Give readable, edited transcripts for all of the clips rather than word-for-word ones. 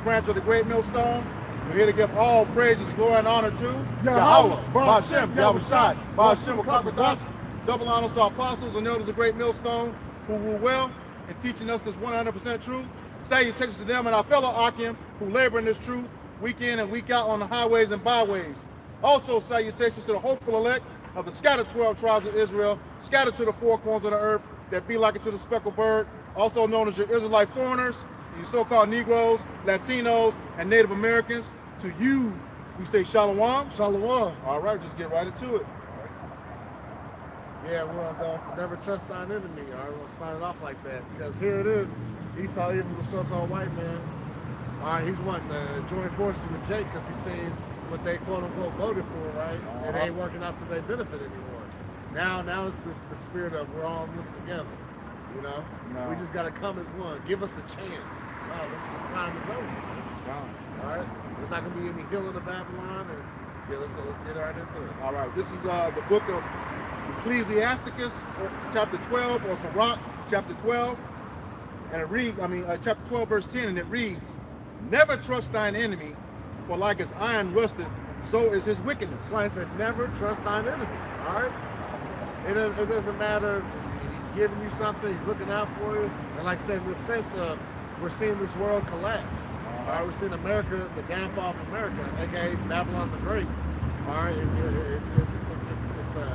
branch of the great millstone. We're here to give all praises, glory, and honor to Yahweh, Ba'Shem, Yahushai, Ba'Shem, Kakadash. Double honors to our apostles and elders of great millstone who rule well in teaching us this 100% truth. Salutations to them and our fellow Akim who labor in this truth week in and week out on the highways and byways. Also salutations to the hopeful elect of the scattered 12 tribes of Israel, scattered to the four corners of the earth, that be like it to the speckled bird, also known as your Israelite foreigners, you so-called Negroes, Latinos, and Native Americans. To you, we say Shalom. Shalom. All right, just get right into it. Yeah, we're going to never trust thine enemy. All right, we're going to start it off like that because here it is. Esau, even the so-called white man, all right, he's wanting to join forces with Jake because he's saying what they quote-unquote voted for, right? And it ain't working out to their benefit anymore. Now it's the spirit of we're all in this together, you know? No. We just got to come as one. Give us a chance. Wow, the time is over. Wow. All right? There's not going to be any healing of Babylon. And yeah, let's get right into it. All right, this is the book of Ecclesiasticus, chapter 12, or Sirach, chapter 12. And it reads, chapter 12, verse 10, and it reads, never trust thine enemy, for like as iron rusteth, so is his wickedness. So I said, never trust thine enemy. All right? It doesn't matter if he's giving you something, he's looking out for you. And like I said, in the sense of we're seeing this world collapse. All right, we're seeing America, the downfall of America, aka Babylon the Great. All right,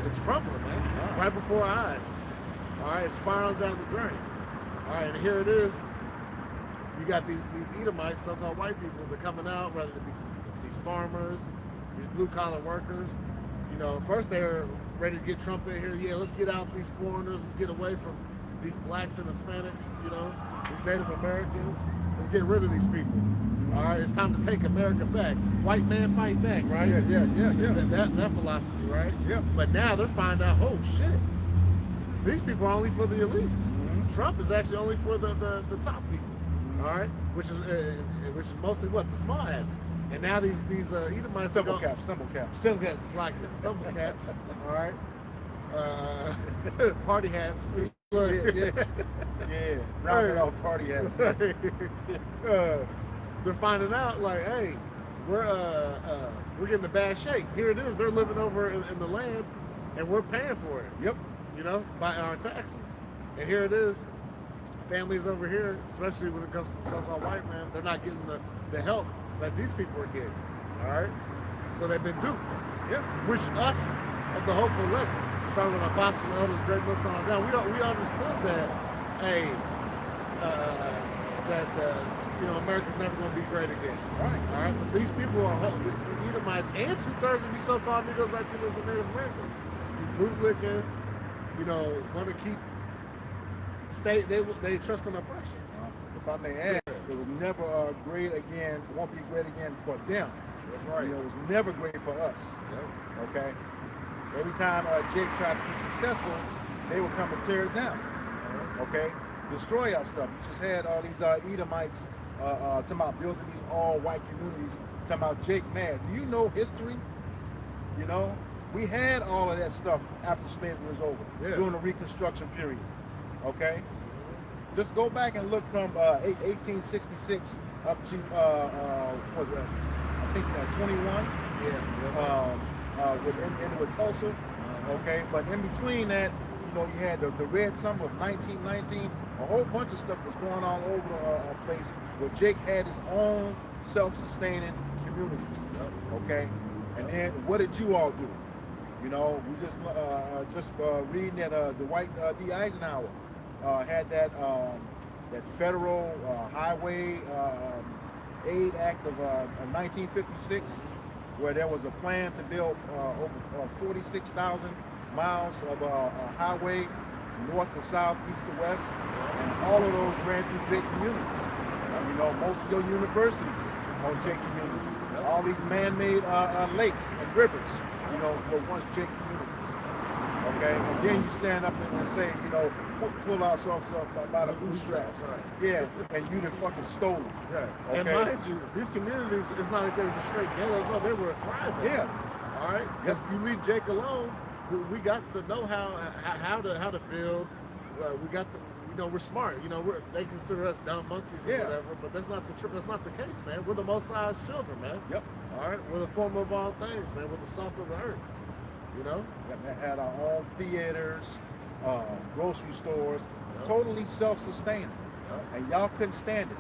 it's crumbling, man, right before our eyes. All right, it's spiraling down the drain. All right, and here it is. You got these Edomites, so-called white people, they're coming out, whether it be these farmers, these blue-collar workers. You know, first they're ready to get Trump in here. Yeah, let's get out these foreigners. Let's get away from these blacks and Hispanics, you know, these Native Americans. Let's get rid of these people. All right, it's time to take America back. White man fight back, right? Yeah. That philosophy, right? Yeah. But now they're finding out, oh shit, these people are only for the elites. Mm-hmm. Trump is actually only for the top people. All right, which is mostly what the small hats. And now these Edomites stumble caps, it's like stumble caps. All right, party hats. Yeah. Rounded off party hats. They're finding out like, hey, we're getting in bad shape. Here it is. They're living over in the land, and we're paying for it. Yep. You know, by our taxes. And here it is. Families over here, especially when it comes to the so-called white man, they're not getting the help that these people are getting. All right. So they've been duped. Yeah. Which us of the hopeful elect, starting with apostles and elders, great lists on down. We understood that, hey, America's never going to be great again. Right. All right. But these people are these Edomites and 2/3 of these so-called Negroes, Latinos, and Native Americans. You bootlicking, want to keep they trust in oppression. If I may add, it was never great again. Won't be great again for them. That's right. It was never great for us. Okay. Every time Jake tried to be successful, they would come and tear it down. Okay. Destroy our stuff. We just had all these Edomites talking about building these all-white communities. Talking about Jake mad. Do you know history? We had all of that stuff after slavery was over, during the Reconstruction period. Okay? Just go back and look from 1866 up to, what was that? I think 21. With Tulsa. Okay? But in between that, you had the Red Summer of 1919. A whole bunch of stuff was going on all over the place where Jake had his own self-sustaining communities. Okay? And then what did you all do? We just reading that the White D. Eisenhower had that federal highway aid act of 1956, where there was a plan to build over 46,000 miles of highway north and south, east to west, and all of those ran through Jake communities. Most of your universities are Jake communities. All these man-made lakes and rivers, were once Jake communities. Okay, and then you stand up and say, pull ourselves up by the bootstraps. Right. Yeah, and you done fucking stolen. Right. Okay? And mind you, these communities, it's not like they were just straight ghettos. No, they were thriving. Yeah. All right. Because you leave Jake alone, we got the know-how how to build. We got we're smart. They consider us dumb monkeys or whatever, but that's not the case, man. We're the Most High's children, man. Yep. All right, we're the form of all things, man. We're the salt of the earth. Yep, had our own theaters, grocery stores, totally self-sustaining, and y'all couldn't stand it.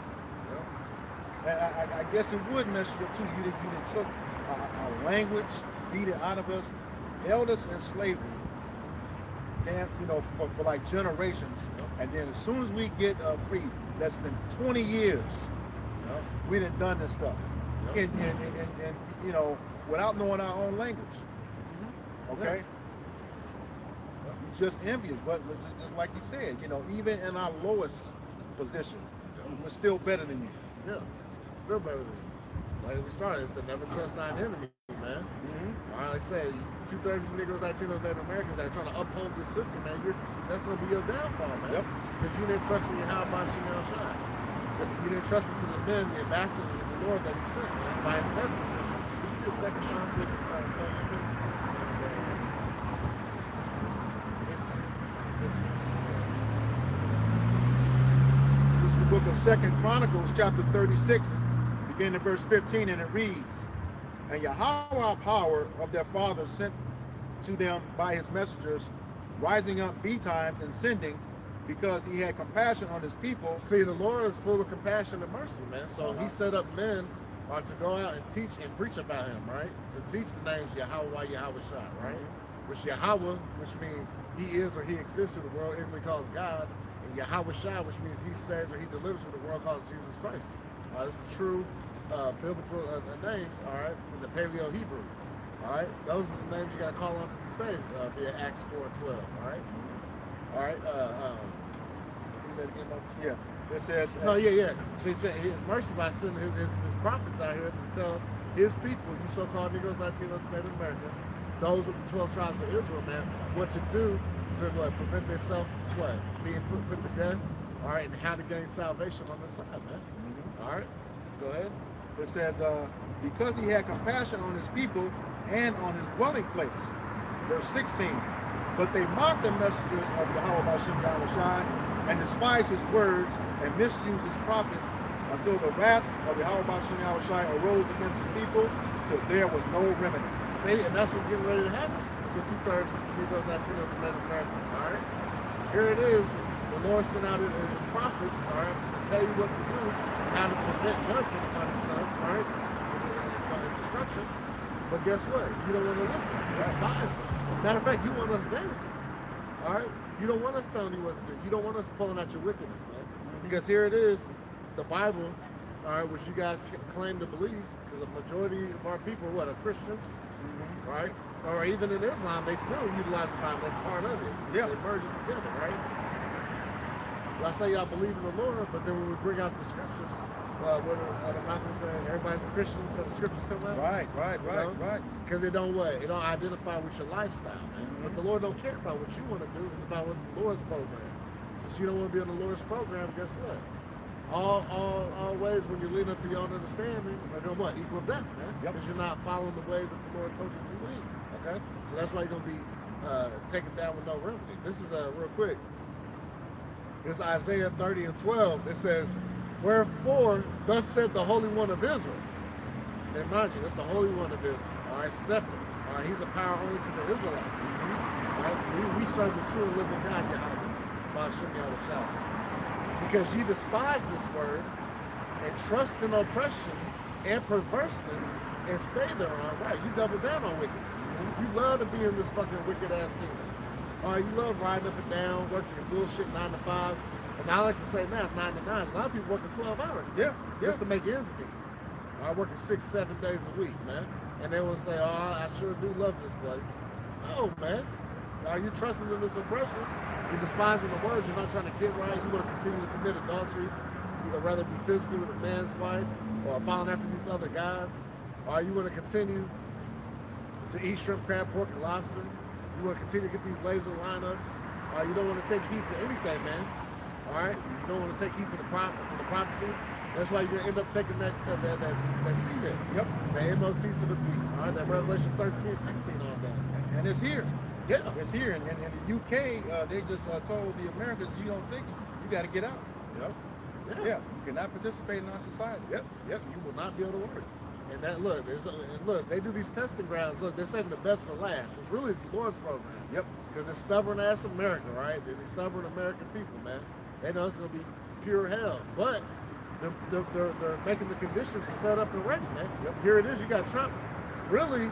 And I guess it would mess you up too. You done took our language, beat it out of us, held us in slavery, damn, for like generations, and then as soon as we get free, less than 20 years, we done this stuff, and without knowing our own language. Okay, just envious, but just like you said, even in our lowest position, we're still better than you. Yeah, still better than you. Like we started, it's to never trust thine enemy, man. All right, like I said, 2/3 of Negroes, Latinos, Native Americans that are trying to uphold this system, man. That's going to be your downfall, man. Yep. Because you didn't trust in Yahweh Shem Shai. You didn't trust in the men, the ambassadors of the Lord that He sent, man, by His messengers. You get Second Chronicles 36. Book of 2 Chronicles, chapter 36, beginning in verse 15, and it reads, "And Yahweh power of their fathers sent to them by his messengers, rising up betimes and sending, because he had compassion on his people." See, the Lord is full of compassion and mercy, man. So He set up men to go out and teach and preach about Him, right? To teach the names Yahweh, Yahweh Shai, right? Which Yahweh, which means He is or He exists, who the world ignorantly calls God. Yahweh Shai, which means He saves or He delivers, who the world calls Jesus Christ. That's the true biblical names, all right, in the Paleo Hebrew. All right, those are the names you got to call on to be saved via Acts 4:12. All right, read that again, yeah. It says So He said His mercy by sending his prophets out here to tell His people, you so-called Negroes, Latinos, Native Americans, those of the 12 tribes of Israel, man, what to do to prevent themselves being put to death, all right, and how to gain salvation on the side, man. All right, go ahead. It says, because he had compassion on his people and on his dwelling place. Verse 16, but they mocked the messengers of Yahweh Shem Shai and despised his words and misused his prophets until the wrath of Yahweh Shem Shai arose against his people till there was no remedy. See, and that's what's getting ready to happen to 2/3 of the Negroes, Latinos, and Native Americans. All right, here it is. The Lord sent out his prophets, all right, to tell you what to do, how to prevent judgment upon yourself, all right, and destruction. But guess what? You don't want to listen. You despise them. Matter of fact, you want us dead. All right, you don't want us telling you what to do. You don't want us pulling out your wickedness, man. Because here it is, the Bible, all right, which you guys claim to believe, because the majority of our people, are Christians, right? Or even in Islam, they still utilize the Bible as part of it. Yeah. They merge it together, right? Y'all say y'all believe in the Lord, but then when we bring out the scriptures, what I'm not going to say, everybody's a Christian until the scriptures come out. Right. Because it don't identify with your lifestyle, man. But the Lord don't care about what you want to do. It's about what the Lord's program. Since you don't want to be on the Lord's program, guess what? All ways when you're leading to your own understanding are doing what? Equal death, man. Because you're not following the ways that the Lord told you to lead. Okay? So that's why you're going to be taken down with no remedy. This is real quick. It's Isaiah 30:12. It says, wherefore, thus said the Holy One of Israel. And mind you, that's the Holy One of Israel. All right, separate. All right, he's a power only to the Israelites. All right, we serve the true and living God, Yahweh, Shai. Because ye despise this word and trust in oppression and perverseness and stay thereon. Right, you double down on wickedness. You love to be in this fucking wicked ass kingdom. You love riding up and down, working your bullshit 9 to 5s. And I like to say now, 9 to 9s. A lot of people working 12 hours. Just to make ends meet. Working 6-7 days a week, man. And they will say, I sure do love this place. No, man. Are you trusting in this oppression? You're despising the words. You're not trying to get right. You want to continue to commit adultery. You'd rather be physically with a man's wife or following after these other guys. Or you want to continue to eat shrimp, crab, pork, and lobster. You want to continue to get these laser lineups. You don't want to take heed to anything, man. All right? You don't want to take heed to the prophecies. That's why you're going to end up taking that C there. Yep. The MOT to the B. All right? That Revelation 13, 16 on that. And it's here. Yeah. It's here. And in the UK, they just told the Americans, you got to get out. Yep. Yeah, you cannot participate in our society. Yep. You will not be able to work. And that look, they do these testing grounds. Look, they're saving the best for last, which really is the Lord's program. Yep. Because it's stubborn ass America, right? They're the stubborn American people, man. They know it's gonna be pure hell, but they're making the conditions to set up and ready, man. Yep. Here it is. You got Trump. Really,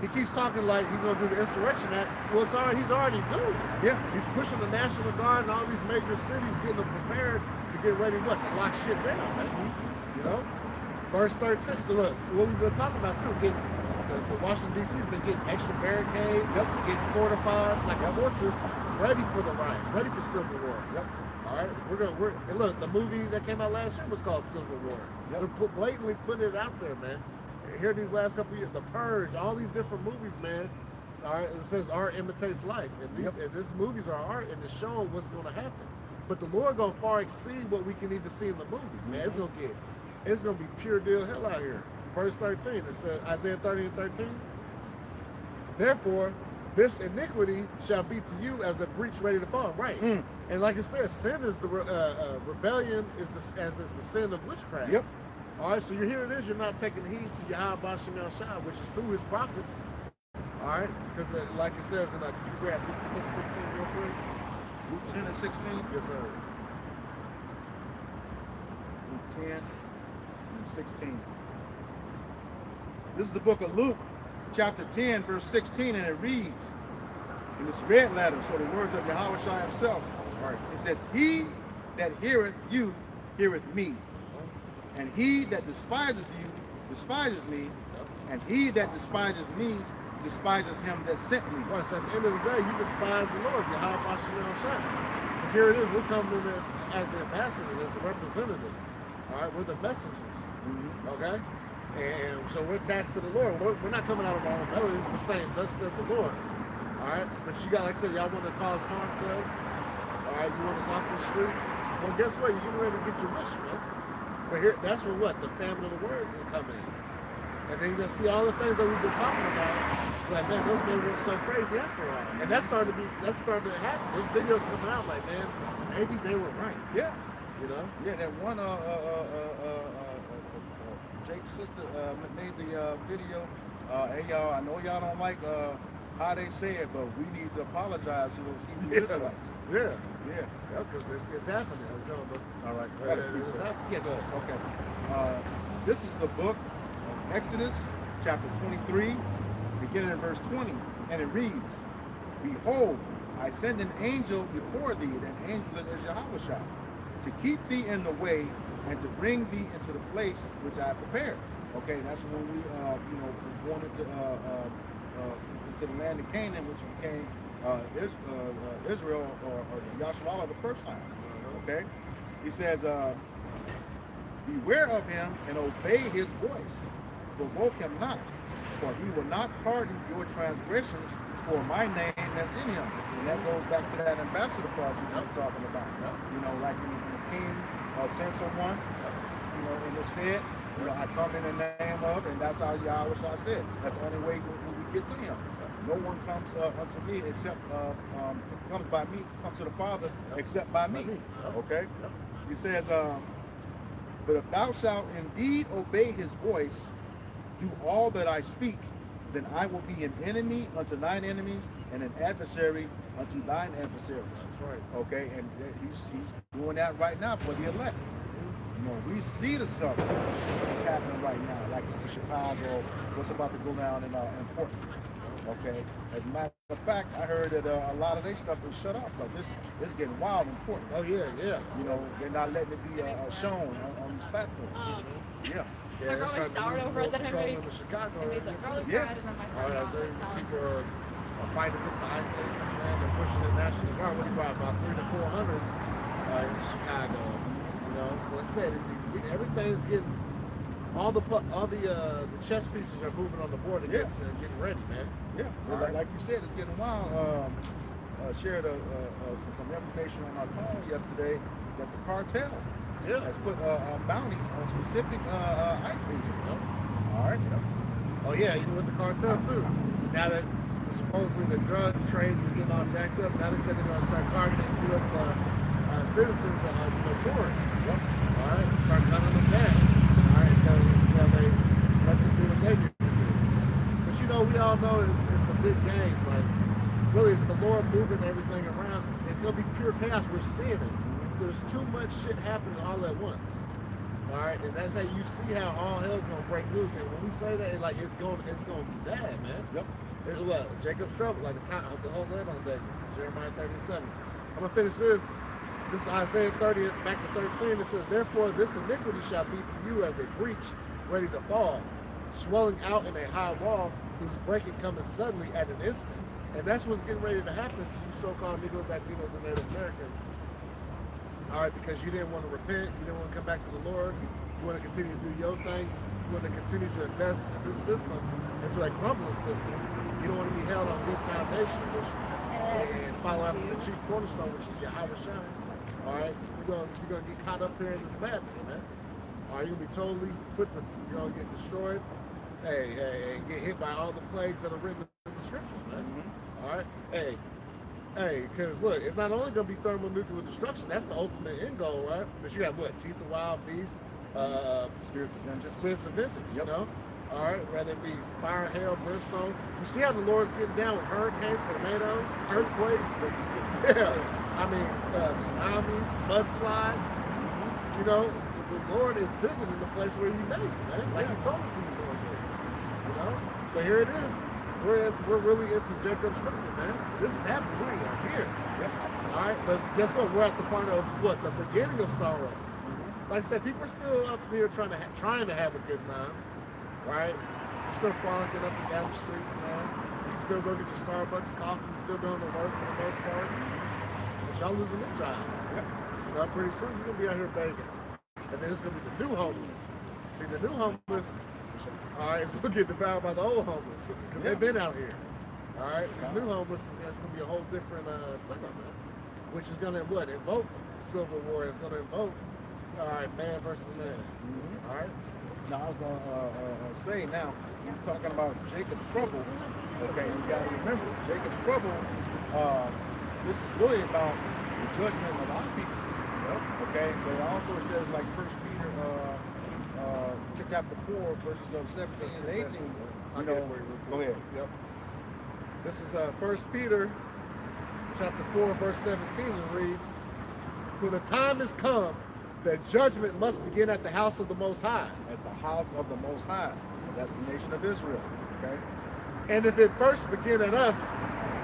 he keeps talking like he's gonna do the Insurrection Act. Well, he's already doing it. Yeah. He's pushing the National Guard in all these major cities, getting them prepared to get ready, to lock shit down, man. You know? Verse 13, look, what we've been talking about too, getting the Washington D.C.'s been getting extra barricades, getting fortified like a fortress, ready for the riots, ready for civil war. Yep. All right, and look, the movie that came out last year was called Civil War. Yep. They're blatantly putting it out there, man. Here these last couple of years, The Purge, all these different movies, man. All right, it says art imitates life, and these movies are art, and it's showing what's going to happen. But the Lord gonna far exceed what we can even see in the movies, man. It's gonna be pure deal hell out here. Verse 13, it says, Isaiah 30 and 13. Therefore, this iniquity shall be to you as a breach ready to fall. Right. And like I said, sin is the rebellion is as is the sin of witchcraft. Yep. All right, so here it is. You're not taking heed to Yahweh Shem Shah, which is through his prophets. All right, because like it says in, could you grab Luke 16 real quick? Luke 10 and 16. Yes, sir. Luke 10 and 16. This is the book of Luke, chapter 10, verse 16, and it reads, in this red letter, so the words of Yahweh Shai himself, right, it says, he that heareth you heareth me, and he that despises you despises me, and he that despises me despises him that sent me. Right, so at the end of the day, you despise the Lord, Yahweh Shem Shai. Because here it is, we're coming in as the ambassadors, as the representatives. All right, we're the messengers. Okay? And so we're attached to the Lord. We're not coming out of our own belly. We're saying, thus said the Lord. All right? But you got, like I said, y'all want to cause harm to us. All right? You want us off the streets. Well, guess what? You're getting ready to get your wish, man. But here, that's when what? The famine of the words will come in. And then you're going to see all the things that we've been talking about. Like, man, those men were so crazy after all. And that's starting to happen. Those videos coming out like, man, maybe they were right. Yeah. You know? Yeah, that one Jake's sister made the video. Hey y'all, I know y'all don't like how they say it, but we need to apologize to those Hebrew Israelites. Yeah, because it's happening. All right, It's happening. Yeah, go ahead. Okay. This is the book of Exodus, chapter 23, beginning in verse 20, and it reads, "Behold, I send an angel before thee, and an angel is Yahweh Shai, to keep thee in the way and to bring thee into the place which I prepared." Okay, that's when we, we're going into the land of Canaan, which became Israel or Yahshua the first time. Okay, he says, "Beware of him and obey his voice. Provoke him not, for he will not pardon your transgressions, for my name is in him." And that goes back to that ambassador project I'm talking about. You know, like when the king sent someone, in his stead, I come in the name of, and that's how Yahweh Shai said. That's the only way we get to him. No one comes unto me except comes to the Father except by me. Okay? He says, "But if thou shalt indeed obey his voice, do all that I speak, then I will be an enemy unto thine enemies and an adversary unto thine adversaries." That's right. Okay, and he's doing that right now for the elect. We see the stuff that's happening right now, like in Chicago, what's about to go down in Portland. Okay, as a matter of fact, I heard that a lot of their stuff is shut off. Like this is getting wild in Portland. Oh yeah. They're not letting it be shown on these platforms. Yeah. My growing sourdough that I made. In Chicago. I made the garlic Yeah. bread and then my All right, friend so bought people are fighting against the ice agents, man. They're pushing the National Guard. What do you buy? About 300 to 400 in Chicago. So like I said, everything's getting all the chess pieces are moving on the board and getting ready, man. Yeah. Well, like you said, it's getting wild. Shared some information on our call yesterday that the cartel has put bounties on specific ice agents. All right. Oh yeah, even with the cartel too. Now that supposedly the drug trades were getting all jacked up, now they said they're going to start targeting U.S. citizens are tourists. Yep. All right, start gunning them down. All right, until they let them do what they need to do. But we all know it's a big game. Like, really, it's the Lord moving everything around. It's gonna be pure chaos. We're seeing it. There's too much shit happening all at once. All right, and that's how you see how all hell's gonna break loose. And when we say that, it's gonna be bad, man. Yep. It's what? Jacob's trouble, like the whole land on deck. Jeremiah 37. I'm gonna finish this. This is Isaiah 30, back to 13. It says, "Therefore this iniquity shall be to you as a breach ready to fall, swelling out in a high wall, whose breaking cometh suddenly at an instant." And that's what's getting ready to happen to you so-called Negroes, Latinos, and Native Americans. All right, because you didn't want to repent, you didn't want to come back to the Lord, you want to continue to do your thing, you want to continue to invest in this system, into a crumbling system. You don't want to be held on a good foundation, and follow after the chief cornerstone, which is Yahweh Shai. All right, you're gonna get caught up here in this madness, man. All right, you're gonna be totally you're gonna get destroyed. Hey, get hit by all the plagues that are written in the scriptures, man. Mm-hmm. All right, hey, because look, it's not only gonna be thermonuclear destruction. That's the ultimate end goal, right? Because you have what? Teeth of wild beasts, spirits of vengeance. Spirits of vengeance, yep. All right, whether it be fire, hail, brimstone. You see how the Lord's getting down with hurricanes, tornadoes, earthquakes. Yeah, I mean tsunamis, mudslides. Mm-hmm. The Lord is visiting the place where He made it, man. Like He told us He was going to do. But here it is. We're really into Jacob's trouble, man. This is happening. We are here. Yep. All right, but guess what? We're at the part of what? The beginning of sorrows. Mm-hmm. Like I said, people are still up here trying to have a good time, right? You're still frolicking up and down the streets, man. You still go get your Starbucks coffee. You still going to work for the most part. But y'all losing their jobs. Yep. Pretty soon you're gonna be out here begging, and then it's gonna be the new homeless. See, the new homeless. All right, it's gonna get devoured by the old homeless because they've been out here. All right, the new homeless is gonna be a whole different setup, man. Which is gonna invoke civil war. It's gonna invoke man versus man. Mm-hmm. All right. Now I was gonna say now you're talking about Jacob's trouble. Okay, you gotta remember Jacob's trouble. This is really about the judgment of a lot of people. Yep. Okay, but it also says like 1 Peter chapter 4 verses 17 and 18. Go ahead. Yep. This is 1 Peter chapter 4 verse 17. It reads, "For the time has come that judgment must begin at the house of the Most High." At the house of the Most High. That's the nation of Israel. Okay. "And if it first begin at us,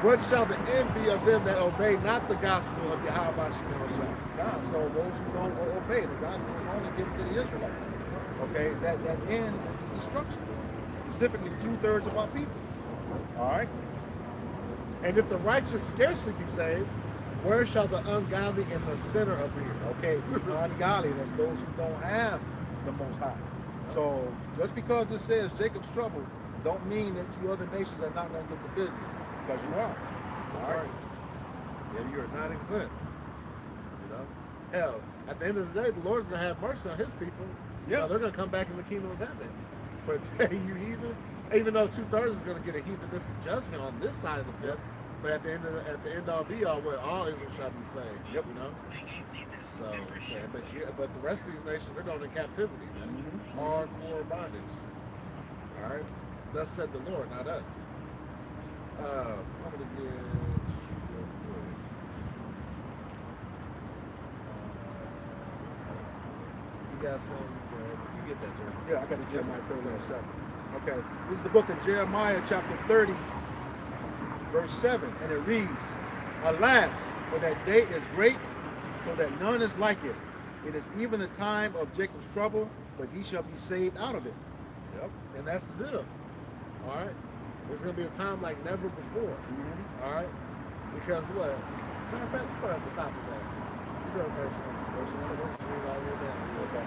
what shall the end be of them that obey not the gospel of Yahweh Shai?" God, so those who don't obey the gospel is only given to the Israelites. Okay, that end is destruction. Specifically 2/3 of our people. All right. "And if the righteous scarcely be saved, where shall the ungodly and the sinner appear?" Okay, the ungodly, that's those who don't have the Most High. So just because it says Jacob's trouble, don't mean that you other nations are not going to get the business, because you are. All right. Yeah, you are not exempt. Hell, at the end of the day, the Lord's going to have mercy on His people. Yeah, they're going to come back in the kingdom of heaven. But you heathen, even though 2/3 is going to get a heathenistic judgment on this side of the fence, but at the end all be all, where all Israel shall be saved. Yep. So, but the rest of these nations, they're going in captivity, man. Mm-hmm. Hardcore bondage. All right. Thus said the Lord, not us. I'm going to get. You got some? You get that, Jeremiah. Yeah, I got the Jeremiah 30:7. Okay, this is the book of Jeremiah, chapter 30, verse 7, and it reads, "Alas, for that day is great, so that none is like it. It is even the time of Jacob's trouble, but he shall be saved out of it." Yep, and that's the deal. All right, there's gonna be a time like never before. Mm-hmm. All right, because what? Matter of fact, let's start at the top of that. You go verse 1. Let's read all the way down. Okay.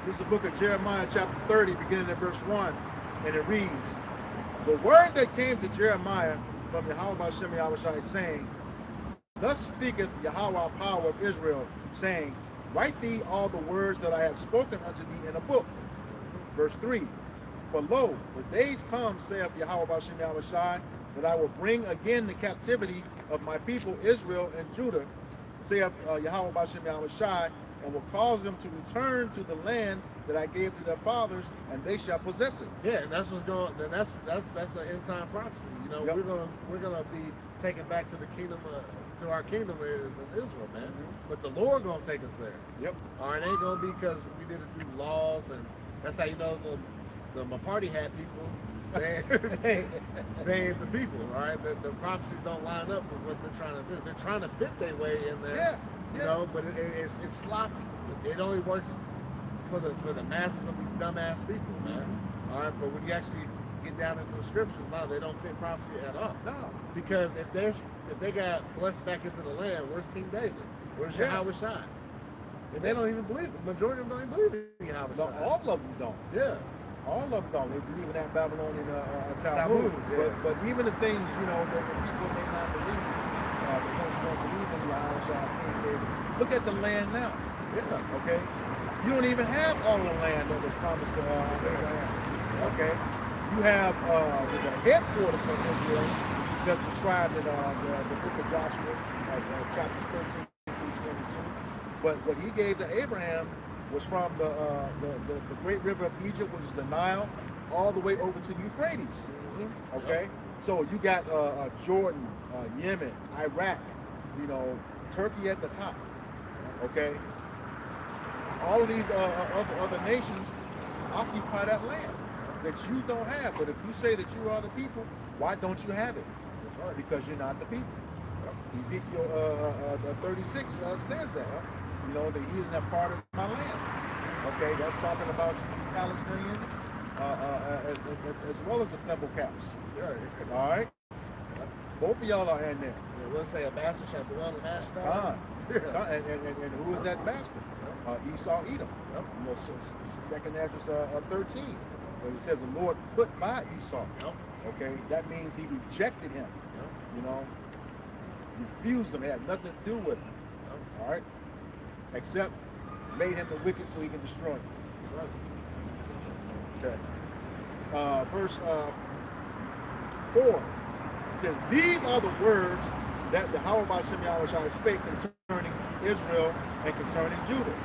This is the book of Jeremiah, chapter 30, beginning at verse 1, and it reads, "The word that came to Jeremiah from Yahweh Shem Yahushai, saying, Thus speaketh Yahweh power of Israel, saying, Write thee all the words that I have spoken unto thee in a book." Verse 3, "For lo, the days come, saith Yahweh Shem Yahushai, that I will bring again the captivity of my people Israel and Judah, saith Yahweh Bashem Yahweh Shai, and will cause them to return to the land that I gave to their fathers, and they shall possess it. Yeah, and that's what's going. Then that's an end time prophecy. You know, Yep. we're gonna be taken back to the kingdom, to our kingdom is in Israel, man. But the Lord gonna take us there. Yep. All right, it ain't gonna be because we did it through laws, and that's how you know the party hat people. They ain't the people. All right, the prophecies don't line up with what they're trying to do. They're trying to fit their way in there. Yeah. You know, but it's sloppy. It only works for the masses of these dumbass people, man. All right, but when you actually get down into the scriptures, no, they don't fit prophecy at all. No. Because if they got blessed back into the land, where's King David? Where's Yahweh Shai? And they don't even believe it. The majority of them don't even believe in Yahweh No, Shai. all of them don't. Yeah. All of them don't. They believe in that Babylonian Talmud. yeah. But even the things, you know, that the people may not believe, because they don't believe in Yahweh Shai, King David. Look at the land now. Yeah. Okay? You don't even have all of the land that was promised to Abraham. Okay? You have the headquarters of Israel that's described in the book of Joshua, chapters 13 through 22. But what he gave to Abraham was from the great river of Egypt, which is the Nile, all the way over to the Euphrates. Mm-hmm. Okay? So you got Jordan, Yemen, Iraq, you know, Turkey at the top. Okay? All of these other nations occupy that land that you don't have. But if you say that you are the people, why don't you have it? That's right. Because you're not the people. Ezekiel 36 says that. You know, the heathen are part of my land. Okay, that's talking about you Palestinians as well as the temple caps. Yeah. All right? Both of y'all are in there. Yeah, we'll say a bastard shall dwell in Ashdod. And who is that bastard? Esau, Edom. Yep. You know, second Ezra 13, where it says the Lord put by Esau. Yep. Okay, that means he rejected him. Yep. You know, refused him, had nothing to do with him. Yep. All right, except made him a wicked so he can destroy him. That's right. Okay. Verse 4 says, "These are the words that the Yahweh Bashem Yahweh Shai spake concerning Israel and concerning Judah.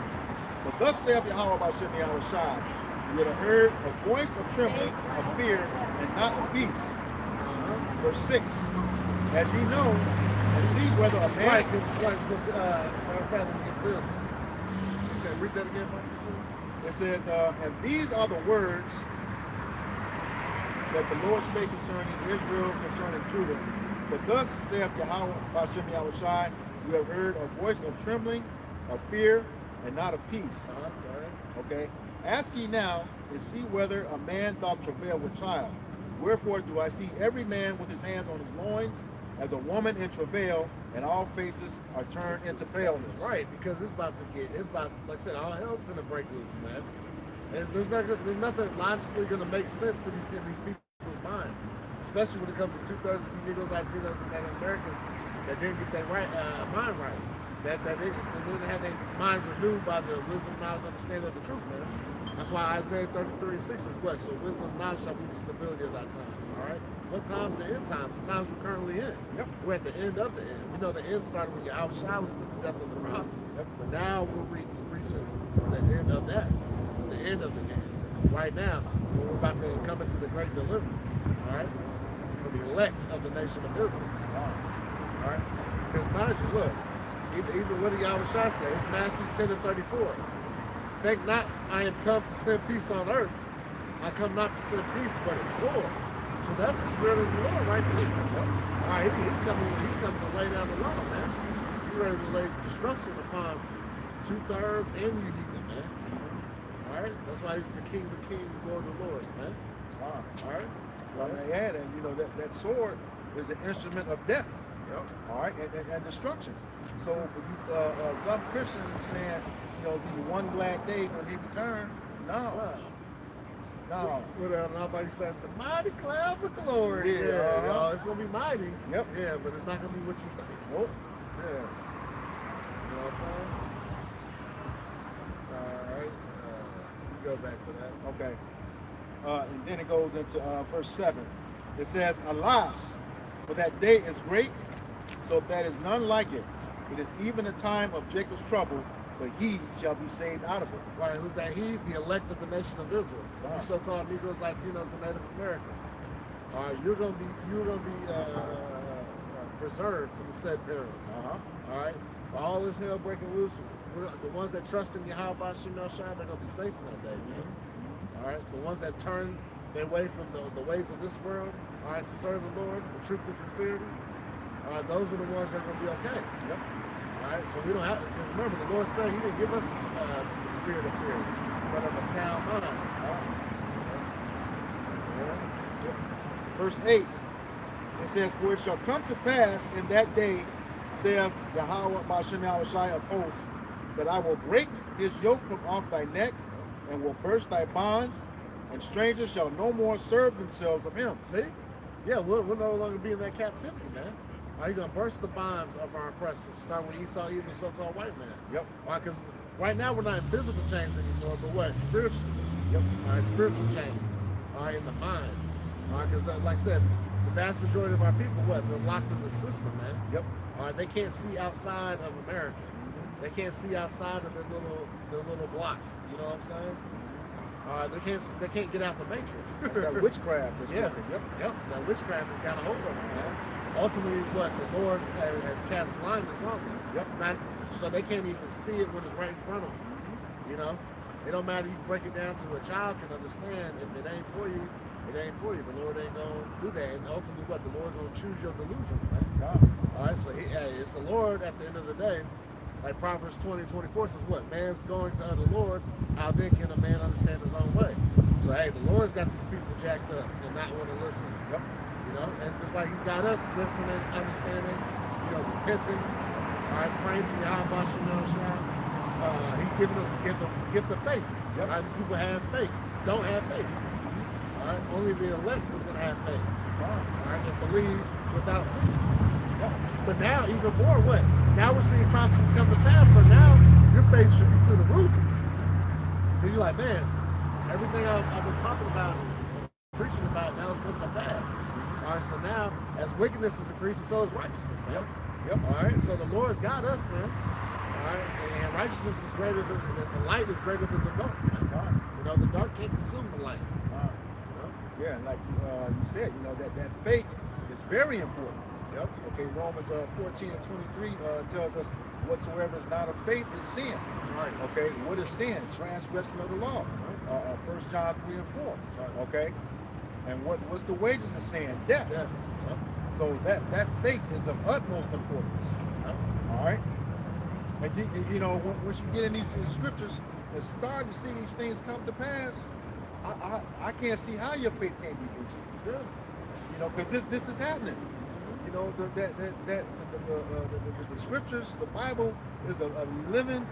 But thus saith Yahweh Bashem Yahweh Shai, you have heard a voice of trembling, of fear, and not of peace." Verse 6, "As ye know, and see whether a man..." Right, because matter of fact, get this. You said, read that again, Mike. It says, "And these are the words that the Lord spake concerning Israel, concerning Judah. But thus saith Yahweh Bashem Yahweh Shai, you have heard a voice of trembling, of fear, and not of peace." Okay? "Ask ye now, and see whether a man doth travail with child. Wherefore do I see every man with his hands on his loins, as a woman in travail, and all faces are turned into paleness." Right, because it's about like I said, all hell's gonna break loose, man. There's nothing logically gonna make sense to these people's minds, especially when it comes to 2/3 of these Negroes, Latinos, and Native Americans that didn't get their mind right. That they didn't have their mind renewed by the wisdom, knowledge, understanding of the truth, man. That's why Isaiah 33:6 is what? So wisdom and knowledge shall be the stability of thy times. All right. What times? The end times. The times we're currently in. Yep. We're at the end of the end. We know the end started when Yahweh Shai was with the death of the cross. Yep. But now we're reaching the end of that. The end of the end. Right now, we're about to come into the great deliverance. All right. For the elect of the nation of Israel. All right. Because mind you, look. Even what did Yahweh Shai say? It's Matthew 10:34. "Think not I am come to send peace on earth. I come not to send peace, but a sword." So that's the spirit of the Lord right there. All right, he's coming to lay down the law, man. He's ready to lay destruction upon 2/3 and you heathen, man. All right, that's why he's the kings of kings, Lord of lords, man. All right. Well, and you know that sword is an instrument of death. Yep. All right, and destruction. So for you dumb Christians saying, you know, the one glad day when he returned, no. Wow. No. Whatever, nobody says the mighty clouds of glory. Yeah, y'all, it's gonna be mighty. Yep. Yeah, but it's not gonna be what you think. Nope. Yeah. You know what I'm saying? All right. Go back to that. Okay. And then it goes into verse 7. It says, "Alas, for that day is great, so that is none like it. It is even a time of Jacob's trouble, but he shall be saved out of it. Right, who's that he? The elect of the nation of Israel. Wow. You so-called Negroes, Latinos, and Native Americans. All right, you're gonna be preserved from the said perils. All right, for all this hell breaking loose, the ones that trust in Yahweh Shemel Shai, they're gonna be safe in that day, man. All right, the ones that turn their way from the ways of this world, all right, to serve the Lord, the truth and sincerity, all right, those are the ones that are gonna be okay. Yep. All right, so we don't have. Remember, the Lord said He didn't give us the spirit of fear, but of a sound mind. Verse 8, it says, "For it shall come to pass in that day, saith Yahweh Bashem Yahushai of hosts, that I will break his yoke from off thy neck, and will burst thy bonds, and strangers shall no more serve themselves of him." See? Yeah, we'll no longer be in that captivity, man. Are you going to burst the bonds of our oppressors? Starting with Esau, even the so-called white man. Yep. All right, because right now we're not in physical chains anymore, but what? Spiritually. Yep. All right, spiritual chains. All right, in the mind. All right, because like I said, the vast majority of our people, what? They're locked in the system, man. Yep. All right, they can't see outside of America. They can't see outside of their little block. You know what I'm saying? All right, they can't get out the matrix. That witchcraft is Yeah. working. Yep. Yep. That witchcraft has got a hold of them, man. Ultimately, what the Lord has cast blindness on them. Yep. So they can't even see it when it's right in front of them. You know, it don't matter. You break it down to a child can understand. If it ain't for you, it ain't for you. The Lord ain't gonna do that. And ultimately, what the Lord gonna choose your delusions, man. God. All right. So it's the Lord at the end of the day. Like Proverbs 20:24 says, what? Man's going to the Lord, how then can a man understand his own way? So, hey, the Lord's got these people jacked up and not want to listen. Yep. You know, and just like He's got us listening, understanding, you know, repenting, all right, praying to Yahweh Shemel Shai. He's given us the gift of faith. Yep. All right, these people have faith, don't have faith. All right, only the elect is going to have faith. All right, and believe without seeing. Yep. But now, even more, what? Now we're seeing prophecies come to pass, so now your faith should be through the roof. Because you're like, man, everything I've been talking about and preaching about now is coming to pass. All right, so now, as wickedness is increasing, so is righteousness, man. Yep. All right, so the Lord's got us, man. All right, and righteousness is greater than the light is greater than the dark. God. You know, the dark can't consume the light. God. You know? Yeah, and like you said, you know, that faith is very important. Yep. Okay, Romans 14 and 23 tells us whatsoever is not of faith is sin. That's right. Okay, what is sin? Transgression of the law. 1 John 3 and 4. That's right. Okay. And what's the wages of sin? Death. Yeah. Yep. So that faith is of utmost importance. Yep. All right. And you know, once you get in these scriptures and start to see these things come to pass, I can't see how your faith can't be boosted. Yeah. You know, because this is happening. You know, the scriptures, the Bible is a living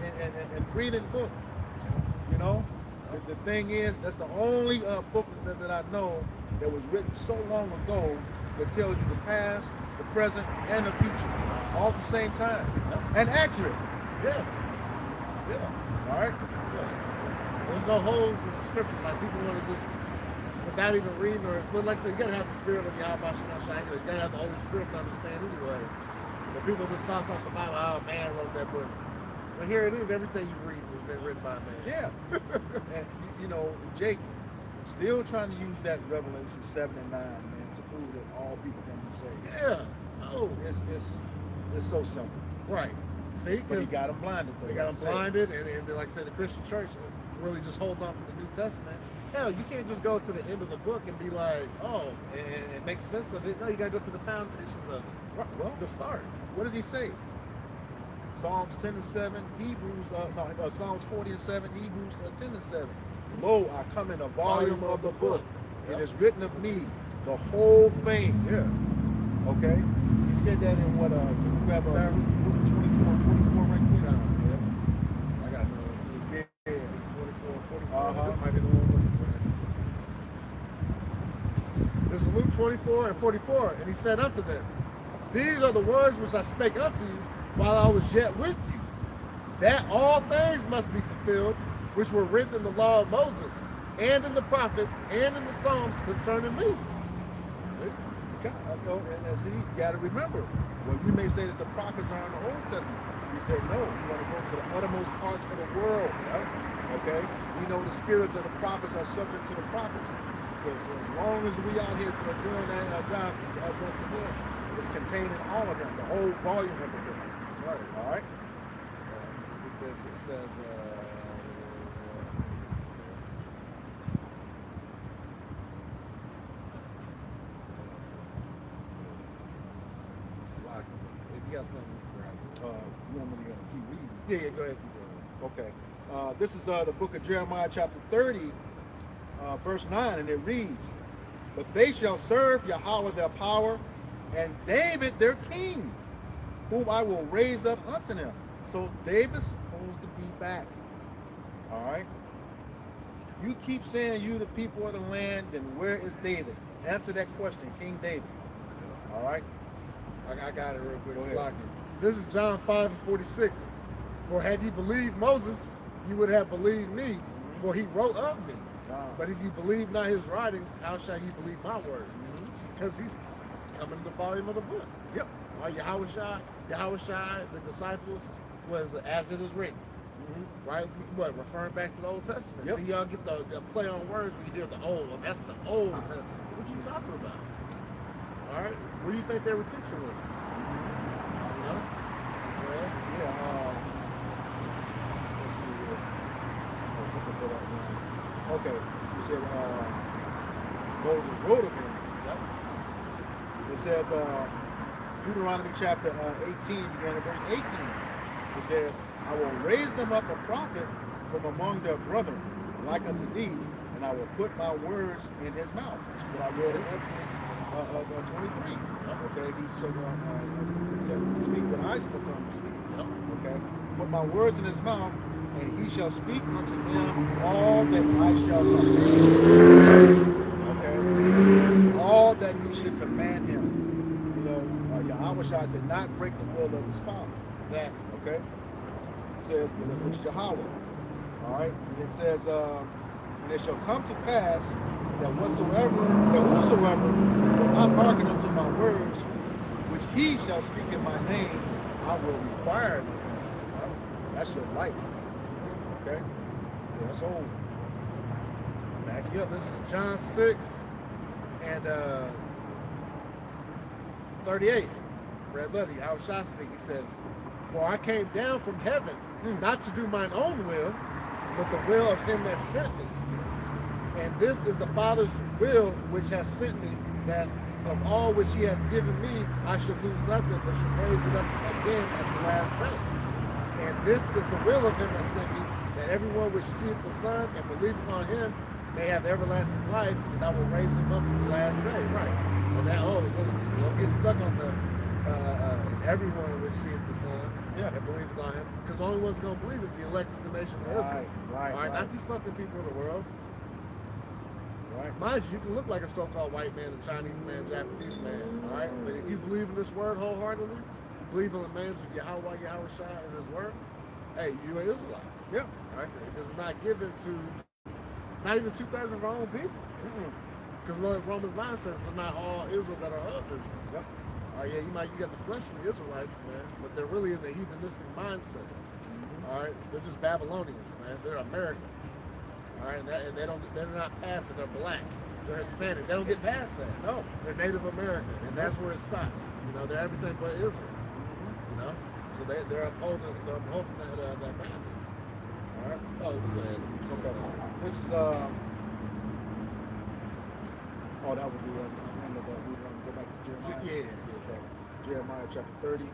and breathing book. You know, the thing is, that's the only book that I know that was written so long ago that tells you the past, the present, and the future all at the same time, and accurate. Yeah. Yeah. All right. Yeah. There's no holes in the scripture. Like people want to just, without even reading, or but like I said, you gotta have the spirit of Yahweh Shemel Shai. You gotta have the Holy Spirit to understand anyways. But people just toss off the Bible. Oh, man wrote that book. But here it is. Everything you read has been written by man. Yeah. And you know, Jake still trying to use that Revelation 7 and 9, man, to prove that all people can be saved. Yeah. Oh, It's so simple. right. See, But he got them blinded though. they got them blinded, and like I said, the Christian church really just holds on to the New Testament. Hell, you can't just go to the end of the book and be like, oh, and make sense of it. No, you got to go to the foundations of it. Well, To start. what did he say? Psalms 10 and 7, Psalms 40 and 7, Hebrews 10 and 7. Lo, I come in a volume of the book. It is written of me, the whole thing. Yeah. Okay? He said that in what, can you grab Luke 24 and 44 right quick? Yeah. I got Yeah. 24, 44. Uh-huh. This might be the one I'm looking for. This is Luke 24 and 44. And he said unto them, these are the words which I spake unto you while I was yet with you, that all things must be fulfilled, which were written in the law of Moses, and in the prophets, and in the Psalms concerning me. See? And see, you got to remember, well, you may say that the prophets are in the Old Testament. We said, no, you want to go to the uttermost parts of the world. Yeah? Okay? We know the spirits of the prophets are subject to the prophets. So as long as we out here doing that job, once again, it's contained in all of them, the whole volume of the book. That's right. All right? Because it says, if you got something, You want me to keep reading? yeah, go ahead. Okay. This is the book of Jeremiah, chapter 30, verse 9, and it reads, "But they shall serve Yahweh their power, and David their king, whom I will raise up unto them." So David's supposed to be back. All right? You keep saying you the people of the land, then where is David? Answer that question, King David. All right? I got it real quick. Go ahead. Slocky. This is John 5:46. For had ye believed Moses, you would have believed me, for he wrote of me. But if you believe not his writings, how shall you believe my words? Because he's coming in the volume of the book. Yep. Yahweh Shai, the disciples, was as it is written. Right? What? Referring back to the Old Testament. Yep. See, y'all get the play on words when you hear the old. Well, that's the Old Testament. What you talking about? All right? What do you think they were teaching with? You know? Well, Yeah. Let's see here. Looking for that one. Okay. You said Moses wrote of him. Yep. It says Deuteronomy chapter 18, beginning at verse 18. It says, "I will raise them up a prophet from among their brethren, like unto thee, and I will put my words in his mouth." That's what I read in Exodus 23. Okay, he shall speak what I shall tell him to speak. Okay, put my words in his mouth, and he shall speak unto him all that I shall command. Okay, all that he should command him. You know, Yahweh Shai did not break the will of his father. exactly. Okay, it says, which is Yahweh. All right, and it says, "And it shall come to pass that whosoever will not hearken unto my words, which he shall speak in my name, I will require of him." That's your life. Okay? Your soul. Back you up. This is John 6 and 38. Red letter, Yahweh Shai speak. He says, "For I came down from heaven, not to do mine own will, but the will of him that sent me. And this is the Father's will which has sent me, that of all which he hath given me, I should lose nothing, but should raise it up again at the last day. And this is the will of him that sent me, that everyone which seeth the Son and believeth on him may have everlasting life, and I will raise him up at the last day." Right. And that, don't get stuck on the everyone which seeth the Son and believeth on him. Because the only one's going to believe is the elect of the nation of Israel. Right. Not these fucking people in the world. Right. Mind you, you can look like a so-called white man, a Chinese man, Japanese man, all right? But if you believe in this word wholeheartedly, you believe in the names of Yahweh Shai and his word, hey, you an Israelite. Yeah. Right? Because it's not given to, not even 2/3 of our own people. Because Romans 9 says they're not all Israel that are of Israel. Yep. All right, you got the fleshly Israelites, man, but they're really in the heathenistic mindset. All right, they're just Babylonians, man. They're Americans. All right, and they're not past it. They're black. They're Hispanic. They don't get past that. No. They're Native American, and that's where it stops. You know, they're everything but Israel. You know, so they're upholding that madness. All right. Oh, go ahead. Okay. This is that was the end of Deuteronomy. Go back to Jeremiah. Yeah. Okay. Jeremiah chapter 30.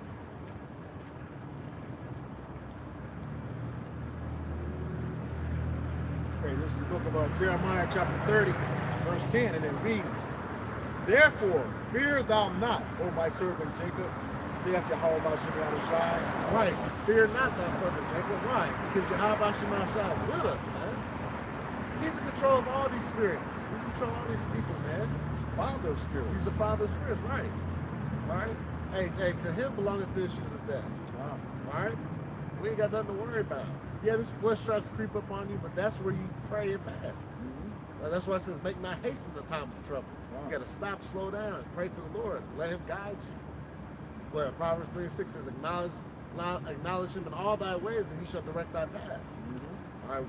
Okay, this is the book of Jeremiah chapter 30, verse 10, and it reads, "Therefore fear thou not, O my servant Jacob, saith Yahweh Shai." Right. Fear not thy servant Jacob. Why? Because Yahweh Shai is with us, man. He's in control of all these spirits. He's in control of all these people, man. Father of spirits. He's the Father of spirits, right? All right. Hey, to him belongeth the issues of death. Wow. All right. We ain't got nothing to worry about. Yeah, this flesh tries to creep up on you, but that's where you pray and fast. That's why it says, make not haste in the time of trouble. Wow. You got to stop, slow down, pray to the Lord, let him guide you. Well, Proverbs 3:6 says, acknowledge him in all thy ways, and he shall direct thy paths. Mm-hmm. All right,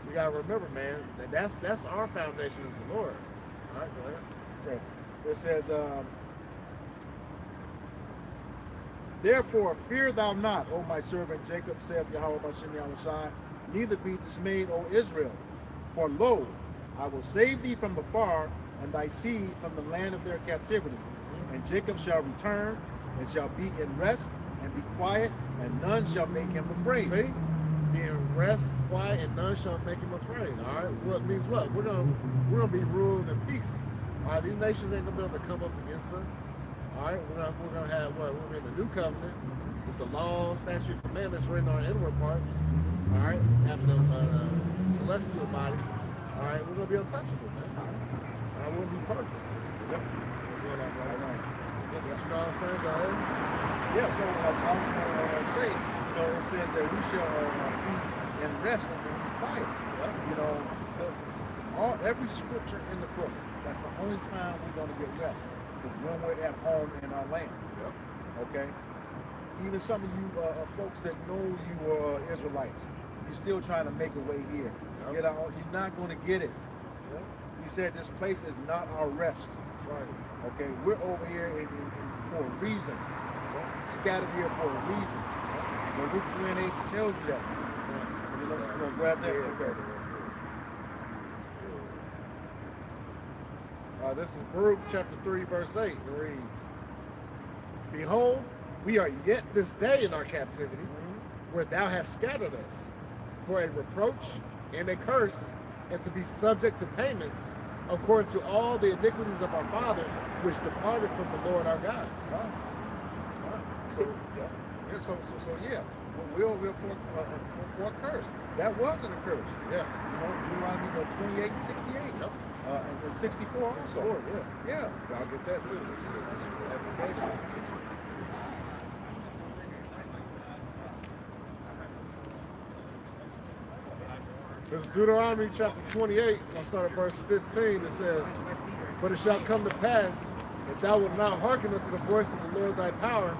we got to remember, man, that's our foundation is the Lord. All right, go ahead. Okay. It says, therefore fear thou not, O my servant Jacob, saith Yahweh Bashem Yahushai, neither be dismayed, O Israel. For lo, I will save thee from afar, and thy seed from the land of their captivity. And Jacob shall return, and shall be in rest, and be quiet, and none shall make him afraid. See? Be in rest, quiet, and none shall make him afraid. All right? What means what? We're gonna be ruled in peace. All right? These nations ain't gonna be able to come up against us. All right? We're gonna have what? We're in the new covenant with the laws, statutes, commandments written on our inward parts. All right? Having them celestial bodies. All right? We're gonna be untouchable, man. All right? We're gonna be perfect. Yep. That's what I'm Right on. You know what I'm saying? Go ahead. Yeah, so I'm going to say, it says that we shall be in rest and be quiet. You know, every scripture in the book, that's the only time we're going to get rest, is when we're at home in our land. Okay? Even some of you folks that know you are Israelites, you're still trying to make a way here. You know, you're not going to get it. He said this place is not our rest. That's right. Okay, we're over here for a reason. Scattered here for a reason. But we ain't able to tell you that. You know, grab that. Okay. This is Baruch chapter 3, verse 8. It reads, behold, we are yet this day in our captivity, where thou hast scattered us, for a reproach and a curse, and to be subject to payments, according to all the iniquities of our fathers, which departed from the Lord our God. So yeah, we're for a curse. That wasn't a curse. Yeah. You know, Deuteronomy 28:68. And 64 also. 64, Yeah. I'll get that too. This is application. This is Deuteronomy chapter 28. I'll start at verse 15. It says, but it shall come to pass, if thou wilt not hearken unto the voice of the Lord thy power,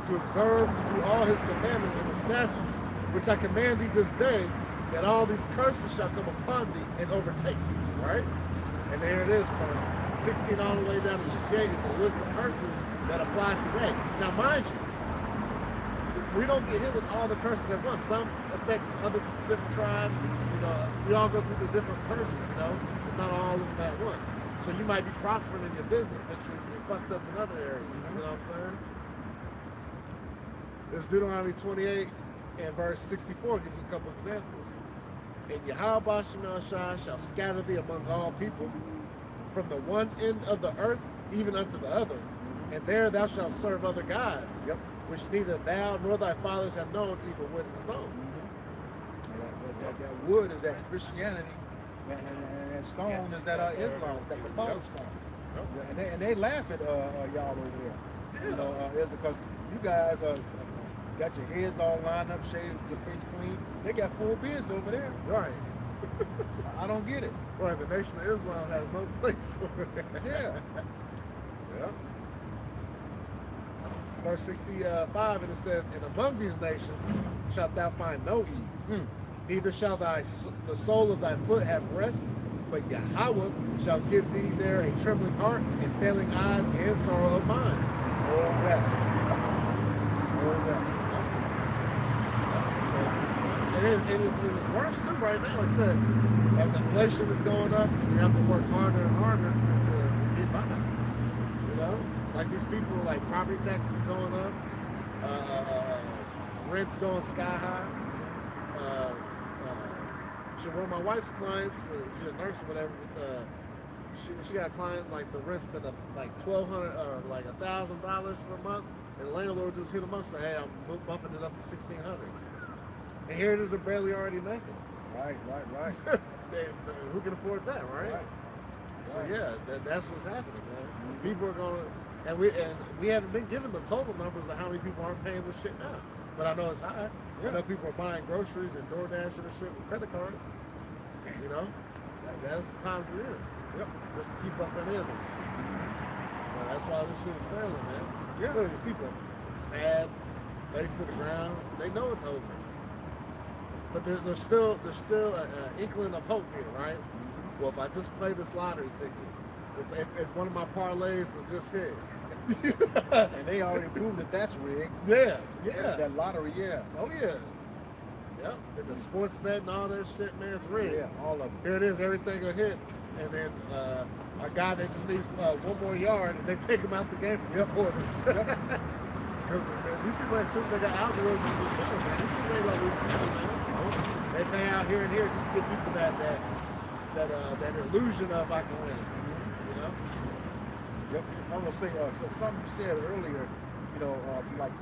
to observe to do all his commandments and his statutes, which I command thee this day, that all these curses shall come upon thee and overtake thee. Right? And there it is, from 16 all the way down to 68 is a list of curses that apply today. Now, mind you, we don't get hit with all the curses at once. Some affect other different tribes. You know, we all go through the different curses. You know, it's not all of them at once. So you might be prospering in your business, but you're fucked up in other areas. You know what I'm saying? This Deuteronomy 28 and verse 64 gives you a couple examples. And Yahweh Shai shall scatter thee among all people, from the one end of the earth even unto the other, and there thou shalt serve other gods, which neither thou nor thy fathers have known, even wood and stone. That wood is that Christianity, and that stone is that Islam, that Catholic stone. And they laugh at y'all over there. You know, it's because you guys got your heads all lined up, shaved, your face clean. They got full beards over there. Right. I don't get it. Right, the Nation of Islam has no place over there. Yeah. Verse 65, and it says, and among these nations shalt thou find no ease. Neither shall the sole of thy foot have rest, but Yahweh shall give thee there a trembling heart and failing eyes and sorrow of mind. Or rest. And it is worse too right now. Like I said, as inflation is going up, you have to work harder and harder to get by. You know? Like these people, like property taxes going up, rents going sky high. One of my wife's clients, she's a nurse or whatever, she got a client, like the rent's been like $1,200 or like $1,000 for a month, and the landlord just hit them up and said, hey, I'm bumping it up to $1,600. And here it is, they're barely already making. Right. Who can afford that, right? So yeah, that's what's happening, man. People are gonna, and we haven't been given the total numbers of how many people aren't paying this shit now. But I know it's high. I know people are buying groceries and DoorDash and shit with credit cards. You know? That's the times we're in. Yep. Just to keep up that image. Well, that's why this shit is failing, man. Yeah. Look, people sad, face to the ground. They know it's over. But there's still an inkling of hope here, right? Well, if I just play this lottery ticket, if one of my parlays will just hit. And they already proved that that's rigged. Yeah. That lottery, yeah. Oh, yeah. Yep. And the sports bet and all that shit, man, it's rigged. Yeah, all of it. Here it is, everything will hit. And then a guy that just needs one more yard, and they take him out the game for supporters. Yep. Because these people ain't super, they got algorithms and shit, man. These people ain't gonna lose people, man. They pay out here and here just to give people that illusion of I can win. You know? Yep. I'm gonna say so something you said earlier. You know, from like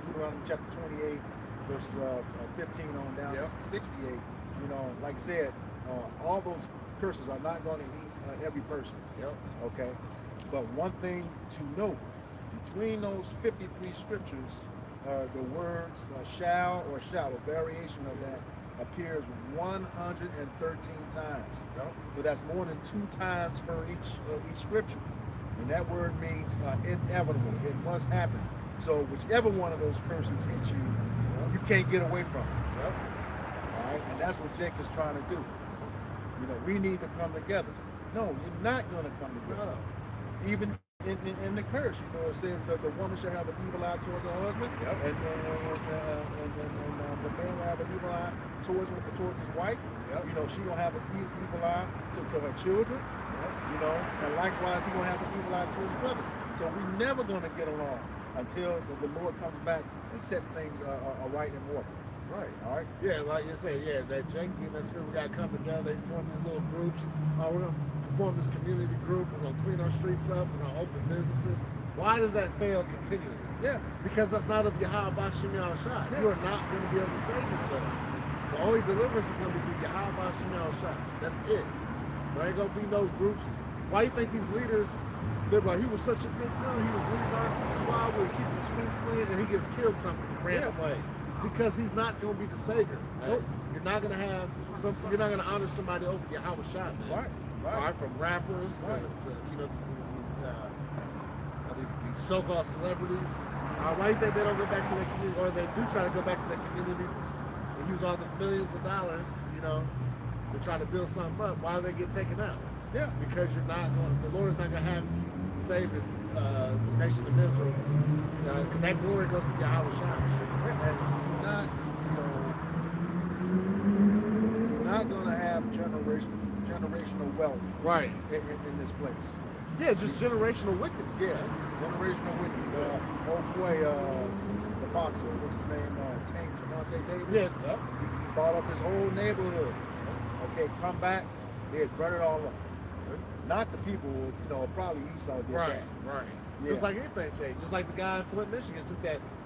Deuteronomy chapter 28, verses 15 on down to 68. You know, like I said, all those curses are not going to eat every person. Yep. Okay. But one thing to note, between those 53 scriptures, the words shall or shall, a variation of that, appears 113 times. Yep. So that's more than 2 times per each scripture. And that word means inevitable. It must happen. So whichever one of those curses hit you, you can't get away from it. Yep. All right? And that's what Jake is trying to do. You know, we need to come together. No, you're not going to come together. No. Even in the curse, you know, it says that the woman shall have an evil eye towards her husband, and the man will have an evil eye towards his wife. Yep. You know, she gonna have an evil eye to her children. You know, and likewise he gonna have an evil eye to his brothers. So we never gonna get along until the Lord comes back and set things right in order. Right. All right. Yeah, like you say, that Jake and that we got to come together. They form these little groups. We're going to form this community group. We're going to clean our streets up. We're going to open businesses. Why does that fail continually? Yeah. Because that's not of Yahweh Bashim Shai. You are not going to be able to save yourself. The only deliverance is going to be through Yahweh Bashim Shai. That's it. There ain't going to be no groups. Why do you think these leaders, they're like, he was such a big dude. He was leading our squad. We were keeping the streets clean, and he gets killed some random way. Because he's not going to be the savior. Nope. You're not going to have you're not going to honor somebody over Yahweh Shai, man. Right. All right, from rappers to you know these so-called celebrities. Why do you think they don't go back to their community, or they do try to go back to their communities and use all the millions of dollars, you know, to try to build something up? Why do they get taken out? Yeah. Because the Lord is not going to have you saving the nation of Israel. Because that glory goes to Yahweh Shai. You're not going to have generational wealth in this place. Yeah, just generational wickedness. Yeah, generational wickedness. Oh boy, the boxer, what's his name? Tank Javante Davis. Yeah. He bought up his whole neighborhood. Okay, come back, they'd burn it all up. Not the people, you know, probably Esau did that. Right. Yeah. Just like anything changed. Just like the guy in Flint, Michigan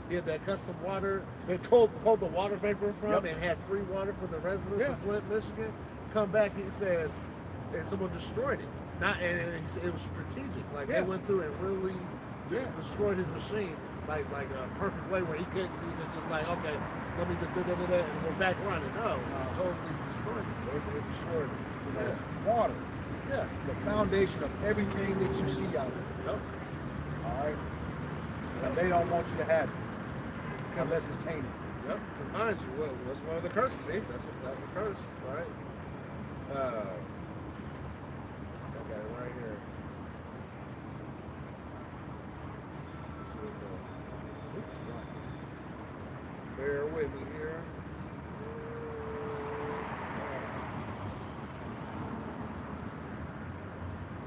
he had that custom water, they pulled the water vapor from and had free water for the residents of Flint, Michigan. Come back, he said, and someone destroyed it. It was strategic. Like they went through and really destroyed his machine, like a perfect way where he couldn't even just like, okay, let me just do that and we're back running. No, totally destroyed it. They destroyed it. You know, water. Yeah. The foundation of everything that you see out there. Yep. All right? And they don't want you to have it unless it's tainted. Yep. And mind you, well, that's one of the curses. See, that's a curse, right? Okay, right here. Oops, bear with me here.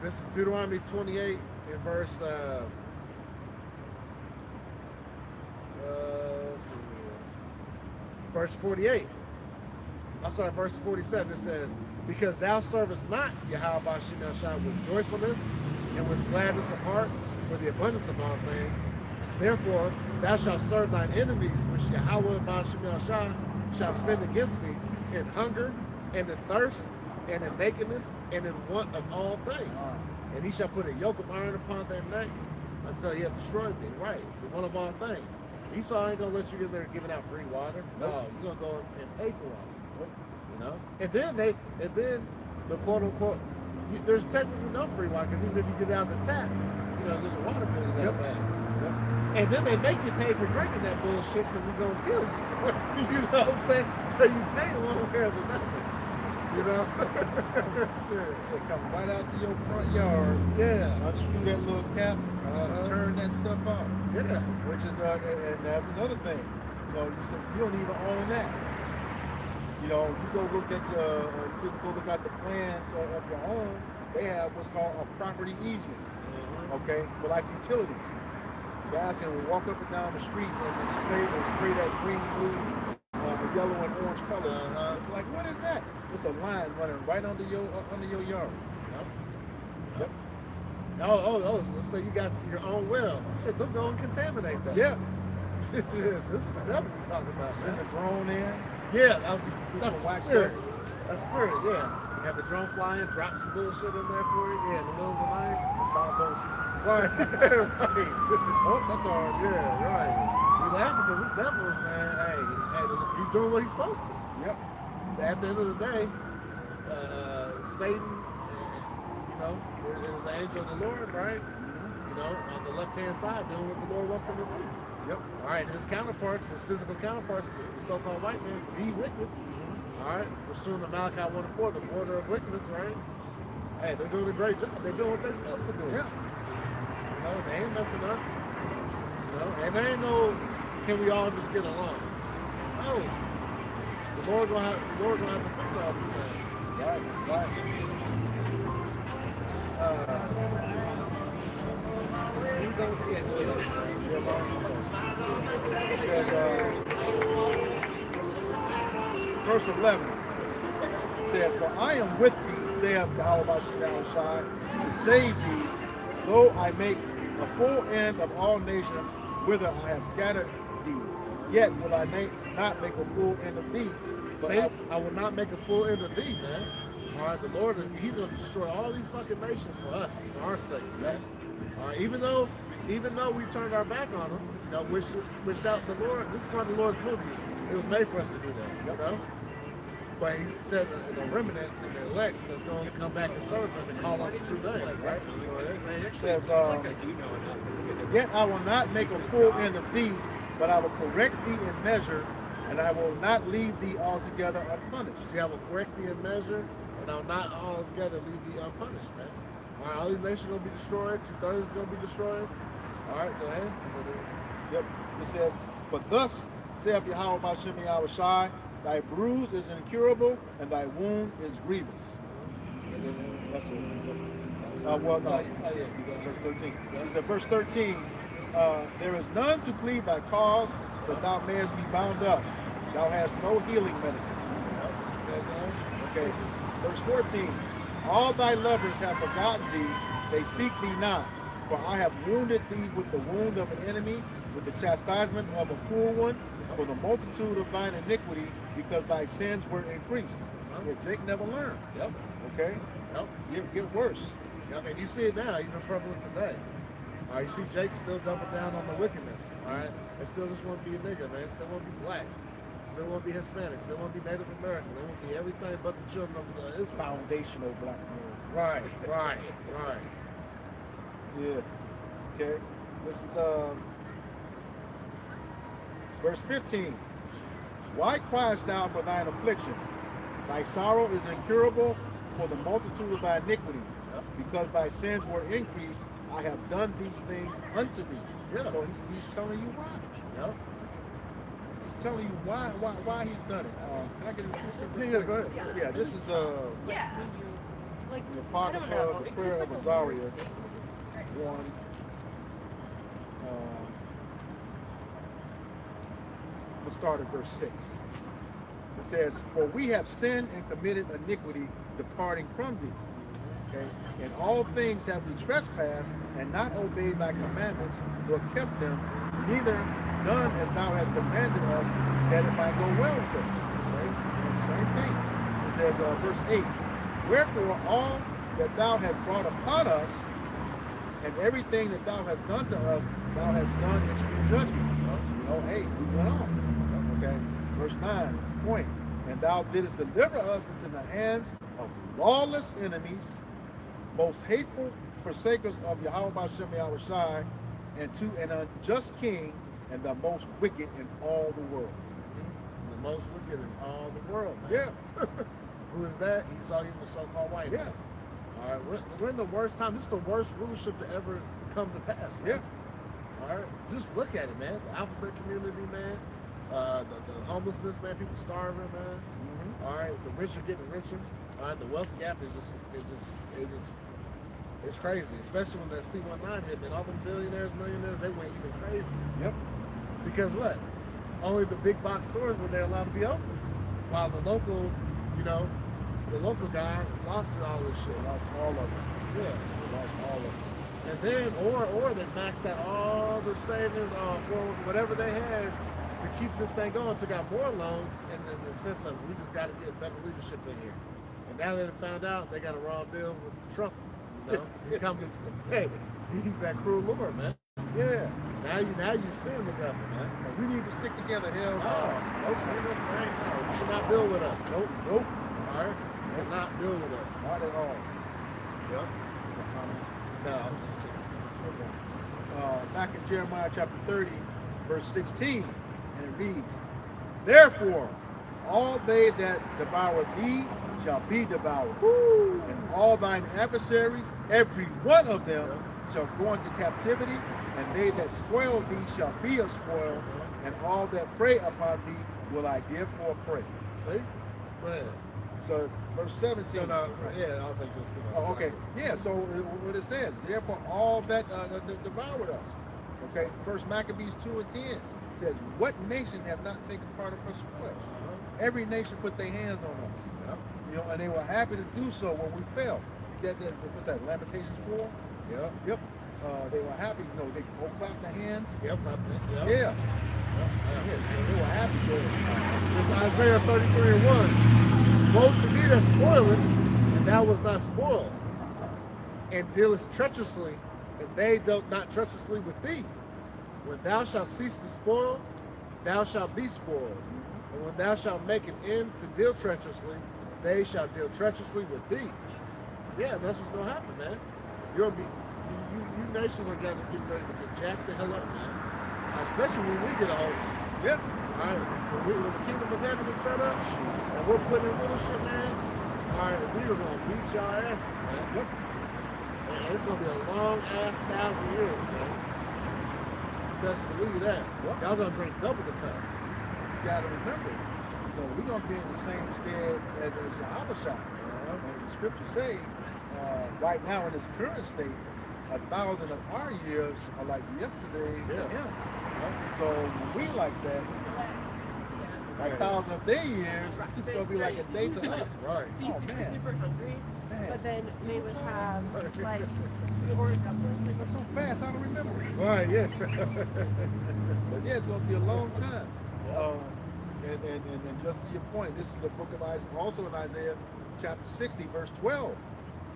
This is Deuteronomy 28 in verse. Verse 48. I'm sorry, verse 47. It says, "Because thou servest not Yahweh Bashim Shai with joyfulness and with gladness of heart for the abundance of all things, therefore thou shalt serve thine enemies, which Yahweh Bashim Shai shall send against thee in hunger and in thirst and in nakedness and in want of all things. And he shall put a yoke of iron upon their neck until he hath destroyed thee." Right, the one of all things. Esau ain't gonna let you get there giving out free water. No, you're gonna go and pay for water. You know? And then the quote unquote, there's technically no free water because even if you get out of the tap, there's a water bill in that bag. Yep. And then they make you pay for drinking that bullshit because it's gonna kill you. You know what I'm saying? So you pay one way or the other. Shit. They come right out to your front yard. Yeah. Unscrew that little cap. Turn that stuff off. Yeah. Which is and that's another thing. You said you don't even own that. You go look at the plans of your home. They have what's called a property easement. Okay, for like utilities. Guys can walk up and down the street and spray that green, blue, yellow, and orange colors. It's like, what is that? It's a line running right under your yard. Yep. Oh, let's say you got your own well. Shit, they're going to contaminate that. Yeah. This is the devil we're talking about. Send a drone in. Yeah, that's some wax spirit. stuff. That's spirit, yeah. You have the drone fly in, drop some bullshit in there for you. Yeah, in the middle of the night. Santos. Right. Right. Oh, that's ours. Yeah, right. We laugh because this devil, man, hey, he's doing what he's supposed to. Yep. At the end of the day, Satan, is the angel of the Lord, right? On the left-hand side, doing what the Lord wants him to do. Yep. All right, his counterparts, his physical counterparts, the so-called white man, be wicked. All right, pursuing the Malachi 1:4, the border of wickedness, right? Hey, they're doing a great job. They're doing what they're supposed to do. Yeah. They ain't messing up. And there ain't no, can we all just get along? No. The Lord gonna have to fix all these things. Right. It says, verse 11 says, "For I am with thee, saith Yahweh Shai, to save thee, though I make a full end of all nations, whither I have scattered thee. Yet will I not make a full end of thee, but See, I will not make a full end of thee, man. All right, the Lord he's going to destroy all these fucking nations for us, for our sakes, man. All right, even though we turned our back on him, wished out the Lord. This is one of the Lord's movie. It was made for us to do that, But he said the remnant and the elect that's going to come back and serve him and call on the true name, right? it says, yet I will not make a full end of thee, but I will correct thee in measure, and I will not leave thee altogether unpunished." See, I will correct thee in measure, and I will not altogether leave thee unpunished, man. All right, all these nations are going to be destroyed. 2/3 is going to be destroyed. All right, go ahead. Yep. It says, "For thus saith Yahweh Bashem Yahweh Shai, thy bruise is incurable, and thy wound is grievous." That's it. Yep. Verse 13. It says, verse 13, "There is none to plead thy cause, that thou mayest be bound up. Thou hast no healing medicine." Okay. Verse 14, "All thy lovers have forgotten thee, they seek thee not. For I have wounded thee with the wound of an enemy, with the chastisement of a cruel one, for the multitude of thine iniquity, because thy sins were increased." Yeah, Jake never learned. Yep. Okay? Yep. Get worse. Yep. And you see it now, even prevalent today. All right, you see Jake still double down on the wickedness. All right, they still just want to be a nigga, man. Still want to be black. Still want to be Hispanic. Still want to be Native American. They want to be everything but the children of Israel. Foundational black Americans. Right. Yeah. Okay. This is verse 15. "Why criest thou for thine affliction? Thy sorrow is incurable for the multitude of thy iniquity. Because thy sins were increased, I have done these things unto thee." Yeah. So he's telling you why. Yep. He's telling you why he's done it. Can I get a Yeah, go ahead. Yeah, this is Yeah. Like, the I part don't of know. the It's prayer just of like Azaria 1. Let's start at verse 6. It says, "For we have sinned and committed iniquity, departing from thee. Okay? In all things have we trespassed and not obeyed thy commandments, nor kept them, neither done as thou hast commanded us, that it might go well with us." Okay? So the same thing. It says, verse 8, "Wherefore all that thou hast brought upon us, and everything that thou hast done to us, thou hast done in true judgment." Hey, we went off. Okay. Verse 9 is the point. "And thou didst deliver us into the hands of lawless enemies, most hateful forsakers of Yahweh Bashem Yahweh Shai, and to an unjust king, and the most wicked in all the world. The most wicked in all the world, man. Yeah. Who is that? Esau, he's the so-called white man. All right, we're in the worst time. This is the worst rulership to ever come to pass, man. Yeah. All right, just look at it, man. The alphabet community, man. The homelessness, man. People starving, man. Mm-hmm. All right, the rich are getting richer. All right, the wealth gap is it's crazy, especially when that C-19 hit, man. All them billionaires, millionaires, they went even crazy. Yep. Because what? Only the big box stores were they allowed to be open, while the local, the local guy lost all this shit. Lost all of it. Yeah. Lost all of it. And then, or they maxed out all their savings for whatever they had to keep this thing going, took out more loans, and in the sense of we just got to get better leadership in here. And now that they found out, they got a raw deal with Trump. He coming, hey, he's that cruel Lord, man. Yeah. Now you sin the devil, man. We need to stick together, hell No, you should not build with us. Nope. All right, you should not build with us. Not at all. Yep. No. Back in Jeremiah chapter 30, verse 16, and it reads, Therefore, all they that devour thee shall be devoured, and all thine adversaries, every one of them, shall go into captivity, and they that spoil thee shall be a spoil, and all that prey upon thee will I give for a prey. See? Go ahead. So it's verse 17. No, yeah, I'll take this. Oh, okay. Yeah, so what it says, therefore all that devoured us. Okay, First Maccabees 2 and 10 says, what nation have not taken part of her spoils? Every nation put their hands on us. Yep. And they were happy to do so when we fell. What's that, Lamentations 4? Yep. They were happy, they go clap their hands. Yep. Yeah. So they were happy with it. It's Isaiah 33 and 1. Woe to thee that spoilest, and thou was not spoiled, and dealest treacherously, and they dealt not treacherously with thee. When thou shalt cease to spoil, thou shalt be spoiled. And when thou shalt make an end to deal treacherously, they shall deal treacherously with thee. Yeah, that's what's gonna happen, man. You're gonna be, you nations are gonna get ready to get jacked the hell up, man. Especially when we get a hold of it. Yep. All right, when the kingdom of heaven is set up, and we're putting in rulership, man. All right, we are gonna beat y'all asses, man. Yep. And it's gonna be a long ass 1,000 years, man. You best believe that. Yep. Y'all gonna drink double the cup. You gotta remember, we're gonna be in the same stead as Yahweh Shai. And the scriptures say, right now in its current state, 1,000 of our years are like yesterday to him. So when we like that, like 1,000 of their years, it's gonna be like a day to us. Right. Be Oh, super, man. super hungry, Man. but then they would have like the orange dumplings. That's so fast, I don't remember it. Right, yeah. But yeah, it's gonna be a long time. And just to your point, this is the book of Isaiah, also in Isaiah chapter 60, verse 12.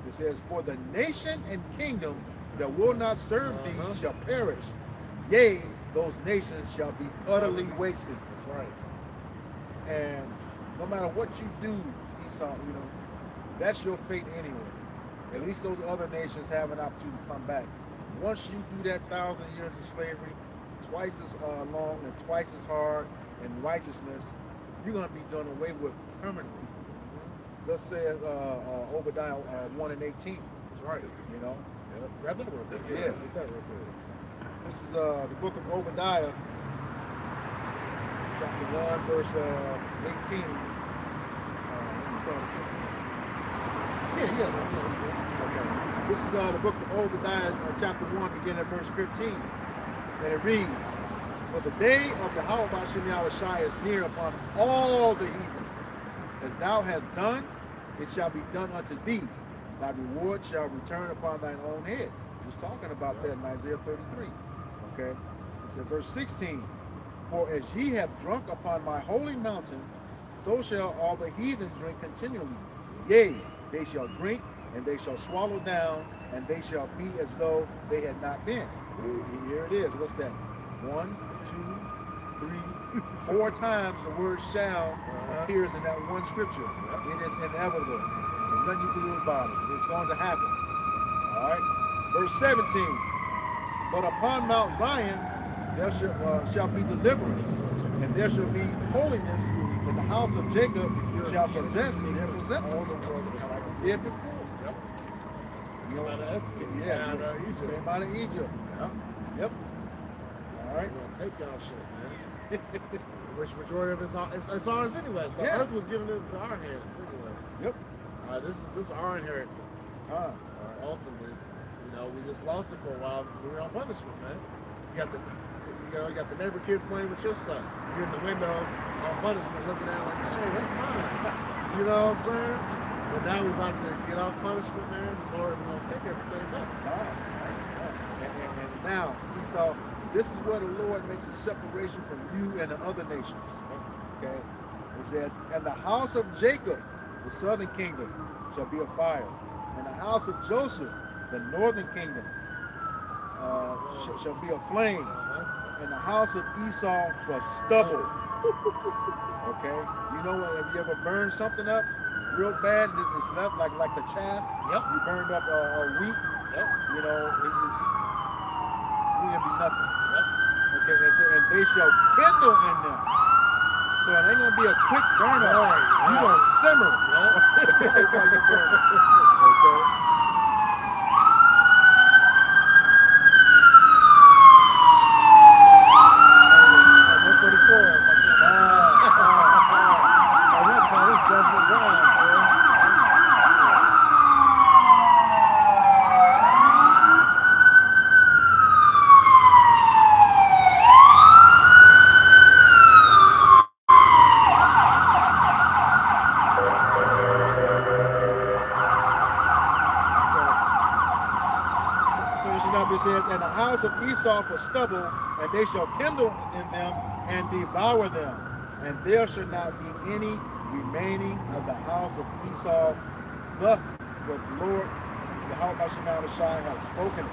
It says, For the nation and kingdom that will not serve thee shall perish. Yea, those nations shall be utterly wasted. That's right. And no matter what you do, Esau, that's your fate anyway. At least those other nations have an opportunity to come back. Once you do that 1,000 years of slavery, twice as long and twice as hard in righteousness, you're going to be done away with permanently. Thus says Obadiah 1 and 18. That's right. Yep. Grab that real quick. Yeah. Get that real quick. This is the book of Obadiah, chapter 1, verse 18. Let me start at 15. Okay. This is the book of Obadiah, chapter 1, beginning at verse 15. And it reads, For the day of the Yahweh Bashem Yahweh Shai is near upon all the heathen. As thou hast done, it shall be done unto thee. Thy reward shall return upon thine own head. Just talking about that in Isaiah 33. Okay? It said, verse 16, For as ye have drunk upon my holy mountain, so shall all the heathen drink continually. Yea, they shall drink, and they shall swallow down, and they shall be as though they had not been. Here it is. What's that? 1, 2, 3, 4 times the word shall appears in that one scripture. It is inevitable. There's nothing you can do about it. It's going to happen. All right. Verse 17. But upon Mount Zion there shall be deliverance, and there shall be holiness, and the house of Jacob shall possess their possessions. Just like we did before. Yep. You know, Out of Exodus. yeah, Out of Egypt. Came out of Egypt. Yep. Yep. All right. We're gonna take y'all shit, man. Which majority of it's ours anyways. The Yeah. earth was given into our hands anyways. Yep. This is our inheritance. Ultimately, we just lost it for a while. We were on punishment, man. You got the neighbor kids playing with your stuff. You're in the window on punishment, looking at it like, hey, that's mine. You know what I'm saying? But now we're about to get off punishment, man. The Lord, we're gonna take everything back. And now Esau, this is where the Lord makes a separation from you and the other nations. Okay? It says, and the house of Jacob, the southern kingdom, shall be a fire, and the house of Joseph, the northern kingdom, shall be a flame, and the house of Esau for stubble. Okay? You know what? Have you ever burned something up real bad and it's left like the chaff? Yep. You burned up a wheat. Yep. You know, you gonna be nothing. Yep. Okay, and they shall kindle in them. So it ain't gonna be a quick burn up. Right, You right. gonna simmer. Yep. While you burn it. Okay. Judgment Drive, Finishing up, it says, and the house of Esau for stubble, and they shall kindle in them and devour them, and there shall not be any remaining of the house of Esau. Thus the Lord, the Yahweh Shai, has spoken.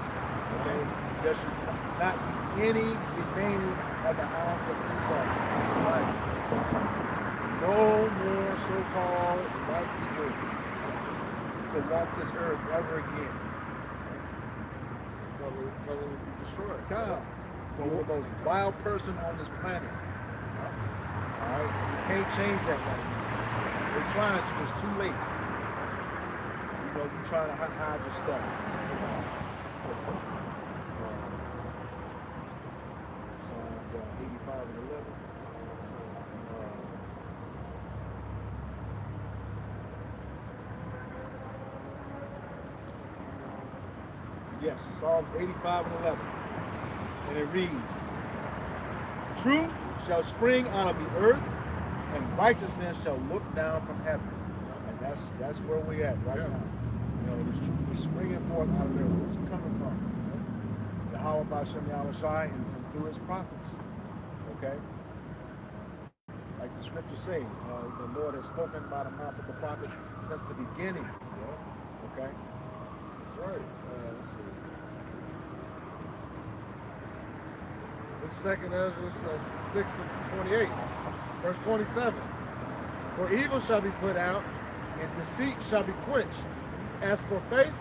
Okay, there should not be any remaining of the house of Esau. Right. No more so-called white people to walk this earth ever again. totally be destroyed. God, for the most vile person on this planet. All right, you can't change that right now. They're trying to. It's too late. You trying to hide your stuff. Psalms 85 and 11. Yes, Psalms 85 and 11. And it reads, truth shall spring out of the earth, and righteousness shall look down from heaven. And that's where we're at right now. This truth is springing forth out of there. Where's it coming from? The Yahweh B'Shem Yahweh Shai and through his prophets. Okay? Like the scriptures say, the Lord has spoken by the mouth of the prophet since the beginning. Okay? That's right. Let's see. This second Ezra 6 and 28, verse 27. For evil shall be put out, and deceit shall be quenched. As for faith,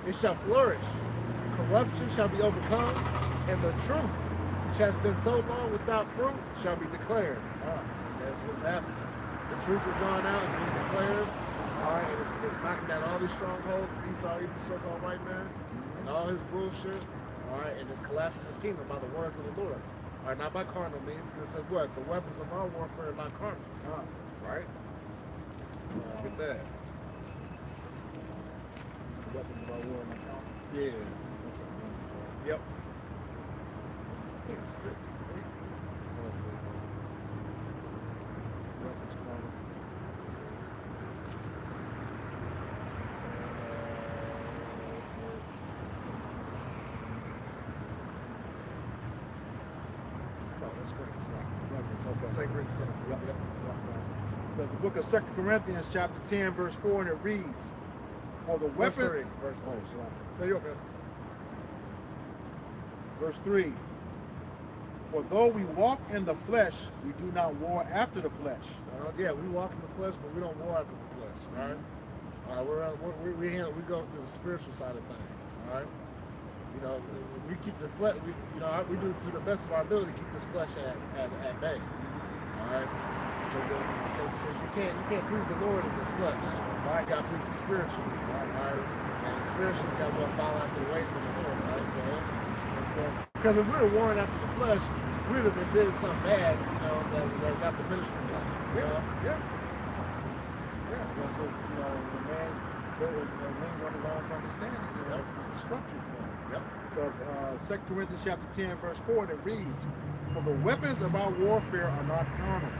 it shall flourish. Corruption shall be overcome, and the truth, which has been so long without fruit, shall be declared. And that's what's happening. The truth is gone out and being declared. All right, and it's knocking down all these strongholds of Esau, even so-called white man, and all his bullshit. All right, and it's collapsing his kingdom by the words of the Lord. All right, not by carnal means. It says what? The weapons of our warfare are not carnal. Right? Look at that. The weapons of our war in my count. Yeah. Yep. I think it's 6. 8. Let's see. Weapons carnal. Okay. Sacred. Yep. So the book of 2 Corinthians chapter 10 verse 4, and it reads, for the weapon... Verse 3. No, you're okay. Verse 3, for though we walk in the flesh, we do not war after the flesh. Yeah, we walk in the flesh, but we don't war after the flesh. All right? All right, we go through the spiritual side of things. All right, you know, we keep the flesh. We do to the best of our ability keep this flesh at bay. All right, because you can't please the Lord in this flesh. All right, you got to please Him spiritually. All right, and spiritually you got to follow after the ways of the Lord. Right, because if we were warring after the flesh, we'd have been doing something bad. You know, that got the ministry back. Yeah. So, the man leans on his own understanding. It's destructive for him. Yep. So 2 Corinthians chapter 10, verse 4, that reads, "For the weapons of our warfare are not carnal,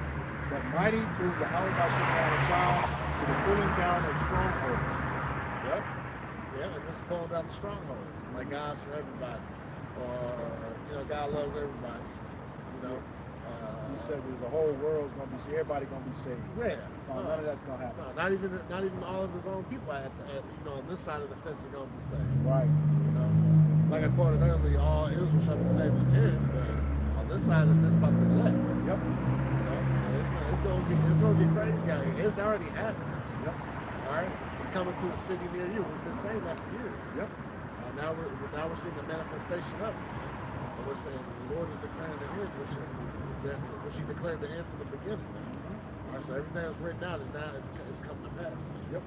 but mighty through the power of our child to the pulling down of strongholds." Yep. Yeah, and this is pulling down the strongholds. Like God's for everybody. Or, God loves everybody. He said the whole world's going to be saved. Everybody going to be saved. Yeah. No, none of that's going to happen. No, not even all of his own people on this side of the fence are going to be saved. Right. Like I quoted earlier, all Israel shall be saved in Him, but on this side of the fence, about the elect. Yep. So it's gonna get crazy out here. It's already happening. Yep. All right. It's coming to a city near you. We've been saying that for years. Yep. Now we're seeing the manifestation of it. And we're saying the Lord is declaring the end, which He declared the end from the beginning. All right. So everything that's written out is coming to pass. Yep.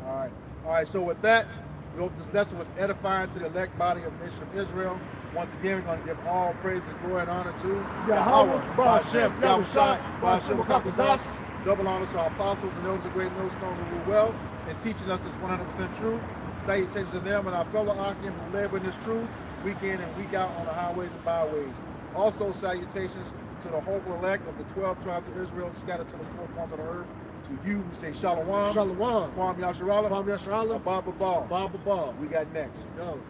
All right. So with that, we hope this lesson was edifying to the elect body of the nation of Israel. Once again, we're going to give all praises, glory, and honor to Yahweh, Ba'ashem, Yahushua, Ba'ashem, Wakakadas. Double honor to our apostles and those of great millstone who rule well in teaching us this 100% truth. Salutations to them and our fellow Akim who live in this truth week in and week out on the highways and byways. Also, salutations to the hopeful elect of the 12 tribes of Israel scattered to the four corners of the earth. To you, we say Shalom. Shalom. Kwam Yasharallah. Kwam Yasharallah. Abba Ball. Baba Ball. We got next. Let's go.